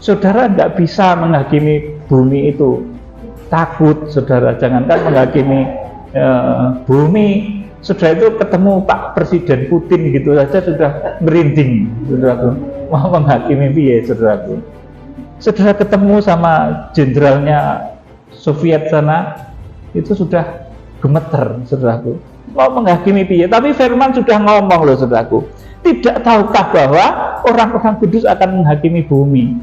saudara nggak bisa menghakimi bumi itu. Takut, saudara, jangankan menghakimi bumi. Saudara itu ketemu Pak Presiden Putin gitu saja sudah merinding, saudaraku. Mau menghakimi piye, saudaraku? Saudara ketemu sama jenderalnya Soviet sana, itu sudah gemeter, saudaraku. Mau menghakimi piye? Tapi firman sudah ngomong loh, saudaraku. Tidak tahukah bahwa orang-orang kudus akan menghakimi bumi?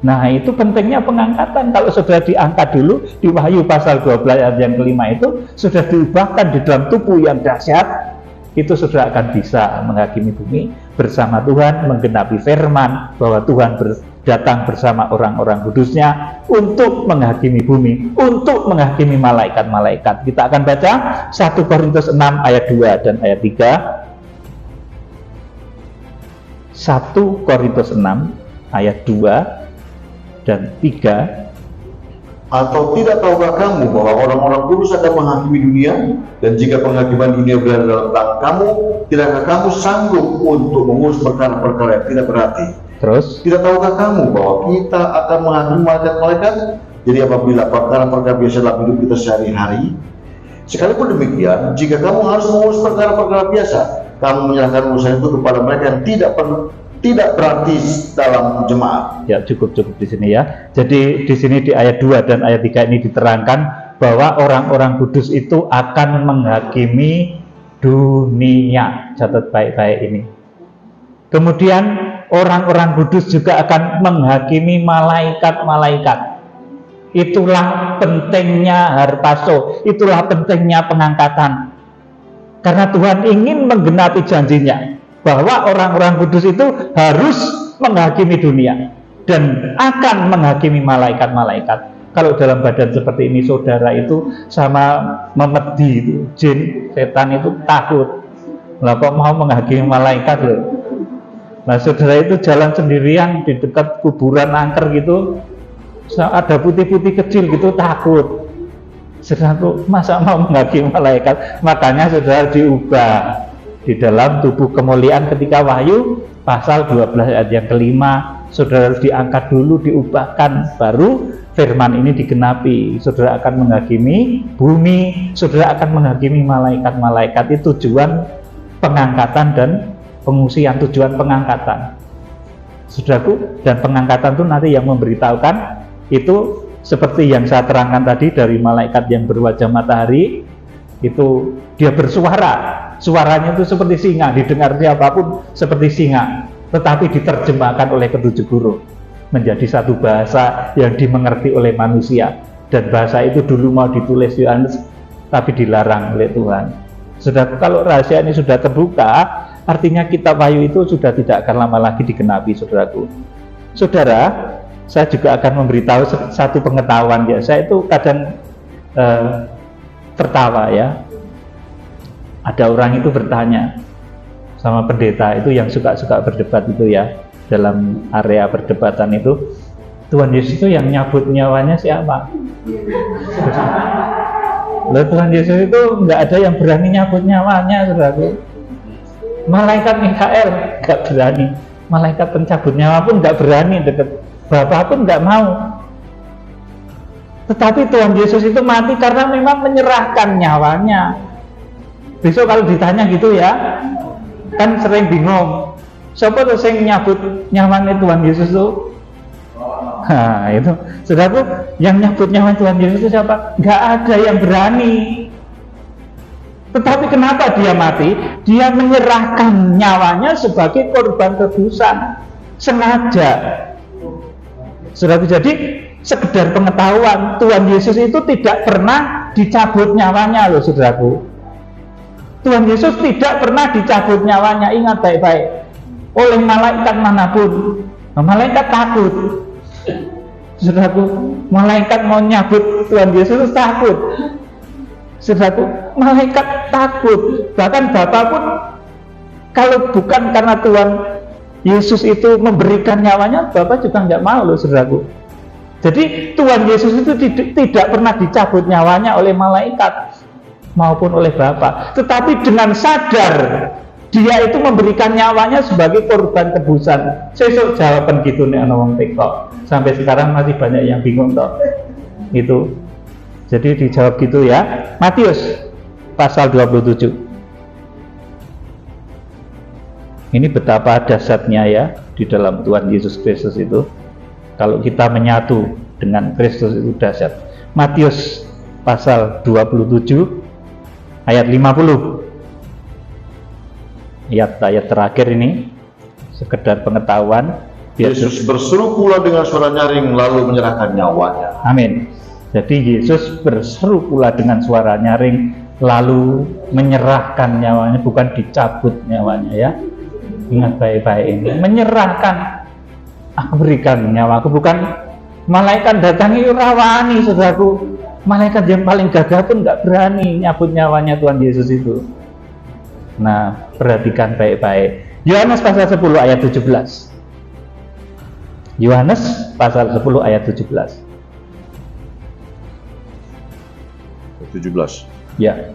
Nah, itu pentingnya pengangkatan. Kalau sudah diangkat dulu di Wahyu pasal 12 ayat yang kelima itu sudah diubahkan di dalam tubuh yang dahsyat, itu sudah akan bisa menghakimi bumi bersama Tuhan, menggenapi firman bahwa Tuhan datang bersama orang-orang kudusnya untuk menghakimi bumi, untuk menghakimi malaikat-malaikat. Kita akan baca 1 Korintus 6 ayat 2 dan ayat 3. 1 Korintus 6 ayat 2 dan 3. Atau tidak tahukah kamu bahwa orang-orang kudus akan menghakimi dunia? Dan jika penghakiman dunia berada dalam tangan kamu, tidakkah kamu sanggup untuk mengurus perkara-perkara yang tidak berarti? Terus, tidak tahukah kamu bahwa kita akan menghakimi malaikat-malaikat? Jadi apabila perkara-perkara biasa dalam hidup kita sehari-hari, sekalipun demikian, jika kamu harus mengurus perkara-perkara biasa, kamu menyerahkan urusan itu kepada mereka yang tidak berarti dalam jemaat. Ya, cukup di sini ya. Jadi di sini di ayat 2 dan ayat 3 ini diterangkan bahwa orang-orang kudus itu akan menghakimi dunia. Catat baik-baik ini. Kemudian orang-orang kudus juga akan menghakimi malaikat-malaikat. Itulah pentingnya harpazo, itulah pentingnya pengangkatan. Karena Tuhan ingin menggenapi janjinya bahwa orang-orang kudus itu harus menghakimi dunia dan akan menghakimi malaikat-malaikat. Kalau dalam badan seperti ini saudara itu sama memedi itu, jin, setan itu takut. Lah kok mau menghakimi malaikat loh. Nah saudara itu jalan sendirian di dekat kuburan angker gitu, ada putih-putih kecil gitu takut. Saudara itu masa mau menghakimi malaikat? Makanya saudara diubah di dalam tubuh kemuliaan ketika Wahyu pasal 12 ayat yang kelima, saudara harus diangkat dulu, diubahkan, baru firman ini digenapi. Saudara akan menghakimi bumi, saudara akan menghakimi malaikat-malaikat. Itu tujuan pengangkatan dan pengungsian, tujuan pengangkatan, saudaraku. Dan pengangkatan itu nanti yang memberitahukan itu seperti yang saya terangkan tadi dari malaikat yang berwajah matahari, itu dia bersuara. Suaranya itu seperti singa, didengar siapapun seperti singa, tetapi diterjemahkan oleh ketujuh huruf menjadi satu bahasa yang dimengerti oleh manusia. Dan bahasa itu dulu mau ditulis Yohanes, tapi dilarang oleh Tuhan. Saudara, kalau rahasia ini sudah terbuka, artinya kitab Wahyu itu sudah tidak akan lama lagi digenapi, saudaraku. Saudara, saya juga akan memberitahu satu pengetahuan ya. Saya itu kadang tertawa ya. Ada orang itu bertanya sama pendeta itu yang suka-suka berdebat itu ya, dalam area perdebatan itu, Tuhan Yesus itu yang nyabut nyawanya siapa? Lalu Tuhan Yesus itu nggak ada yang berani nyabut nyawanya, saudaraku. Malaikat Mikael nggak berani, malaikat pencabut nyawa pun nggak berani deket, Bapa pun nggak mau. Tetapi Tuhan Yesus itu mati karena memang menyerahkan nyawanya. Besok kalau ditanya gitu ya, kan sering bingung, siapa tuh yang nyabut nyawanya Tuhan Yesus tuh? Nah itu, saudaraku, yang nyabut nyawa Tuhan Yesus itu siapa? Nggak ada yang berani. Tetapi kenapa dia mati? Dia menyerahkan nyawanya sebagai korban tebusan, sengaja. Saudaraku, jadi sekedar pengetahuan, Tuhan Yesus itu tidak pernah dicabut nyawanya loh, saudaraku. Tuhan Yesus tidak pernah dicabut nyawanya, ingat baik-baik, oleh malaikat manapun. Malaikat takut, saudaraku. Malaikat mau nyabut Tuhan Yesus takut, saudaraku. Malaikat takut, bahkan Bapa pun kalau bukan karena Tuhan Yesus itu memberikan nyawanya, Bapa juga nggak mau loh, saudaraku. Jadi Tuhan Yesus itu tidak pernah dicabut nyawanya oleh malaikat maupun oleh Bapa, tetapi dengan sadar dia itu memberikan nyawanya sebagai korban tebusan. Sesuk jawaban gitu nih ana wong TikTok. Sampai sekarang masih banyak yang bingung toh. Itu. Jadi dijawab gitu ya. Matius pasal 27. Ini betapa dahsyatnya ya di dalam Tuhan Yesus Kristus itu. Kalau kita menyatu dengan Kristus itu dahsyat. Matius pasal 27 ayat 50. Ayat terakhir ini sekedar pengetahuan. Yesus berseru pula dengan suara nyaring lalu menyerahkan nyawanya. Amin. Jadi Yesus berseru pula dengan suara nyaring lalu menyerahkan nyawanya, bukan dicabut nyawanya ya. Ingat baik-baik ini. Menyerahkan. Aku berikan nyawaku, bukan malaikat datangi rawani, saudaraku. Malaikat yang paling gagah pun nggak berani nyabut nyawanya Tuhan Yesus itu. Nah, perhatikan baik-baik. Yohanes pasal 10 ayat 17. Yohanes pasal 10 ayat 17. 17. Ya.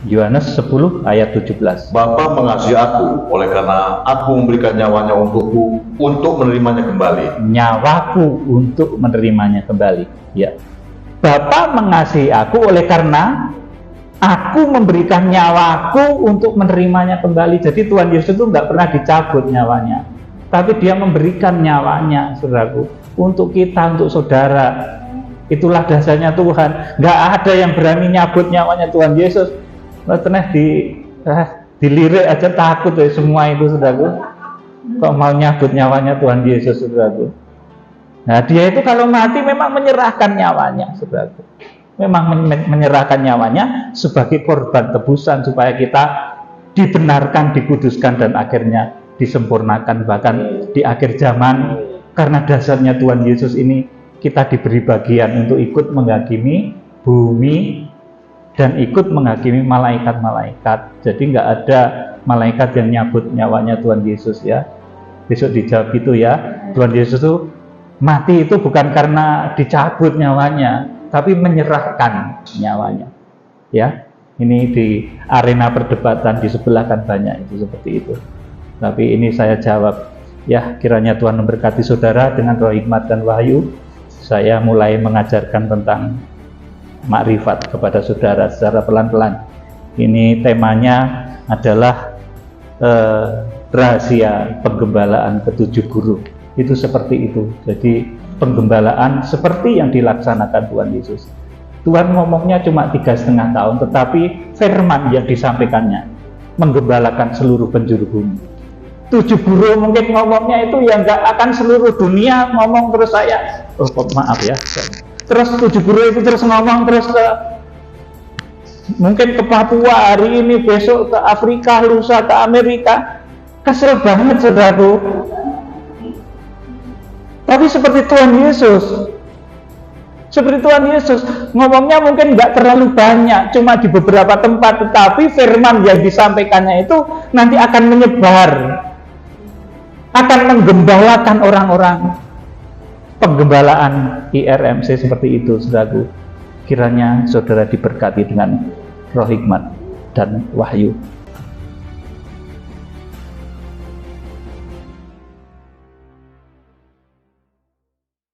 Yohanes 10 ayat 17. Bapa mengasihi aku, oleh karena aku memberikan nyawanya untukku untuk menerimanya kembali. Nyawaku untuk menerimanya kembali. Ya. Bapa mengasihi aku oleh karena Aku memberikan nyawaku untuk menerimanya kembali. Jadi Tuhan Yesus itu nggak pernah dicabut nyawanya, tapi dia memberikan nyawanya, saudaraku, untuk kita, untuk saudara. Itulah dasarnya Tuhan. Nggak ada yang berani nyabut nyawanya Tuhan Yesus. Teneh dilirik aja takut semua itu, saudaraku. Kok mau nyabut nyawanya Tuhan Yesus, saudaraku. Nah, dia itu kalau mati memang menyerahkan nyawanya, saudaraku. Memang menyerahkan nyawanya sebagai korban tebusan supaya kita dibenarkan, dikuduskan, dan akhirnya disempurnakan bahkan di akhir zaman. Karena dasarnya Tuhan Yesus ini, kita diberi bagian untuk ikut menghakimi bumi dan ikut menghakimi malaikat-malaikat. Jadi nggak ada malaikat yang nyabut nyawanya Tuhan Yesus ya. Besok dijawab itu ya. Tuhan Yesus itu mati itu bukan karena dicabut nyawanya, tapi menyerahkan nyawanya. Ya, ini di arena perdebatan di sebelah kan banyak itu seperti itu. Tapi ini saya jawab, ya kiranya Tuhan memberkati saudara dengan roh hikmat dan wahyu. Saya mulai mengajarkan tentang makrifat kepada saudara secara pelan-pelan. Ini temanya adalah rahasia penggembalaan ketujuh guru. Itu seperti itu. Jadi penggembalaan seperti yang dilaksanakan Tuhan Yesus. Tuhan ngomongnya cuma 3,5 tahun, tetapi firman yang disampaikannya menggembalakan seluruh penjuru bumi. 7 guru mungkin ngomongnya itu yang nggak akan seluruh dunia ngomong terus saya. Maaf ya. Terus 7 guru itu terus ngomong terus mungkin ke Papua hari ini, besok ke Afrika, lusa ke Amerika. Kesel banget, saudaraku. Tapi seperti Tuhan Yesus ngomongnya mungkin nggak terlalu banyak, cuma di beberapa tempat, tetapi firman yang disampaikannya itu nanti akan menyebar, akan menggembalakan orang-orang. Penggembalaan IRMC seperti itu, saudaraku. Kiranya saudara diberkati dengan roh hikmat dan wahyu.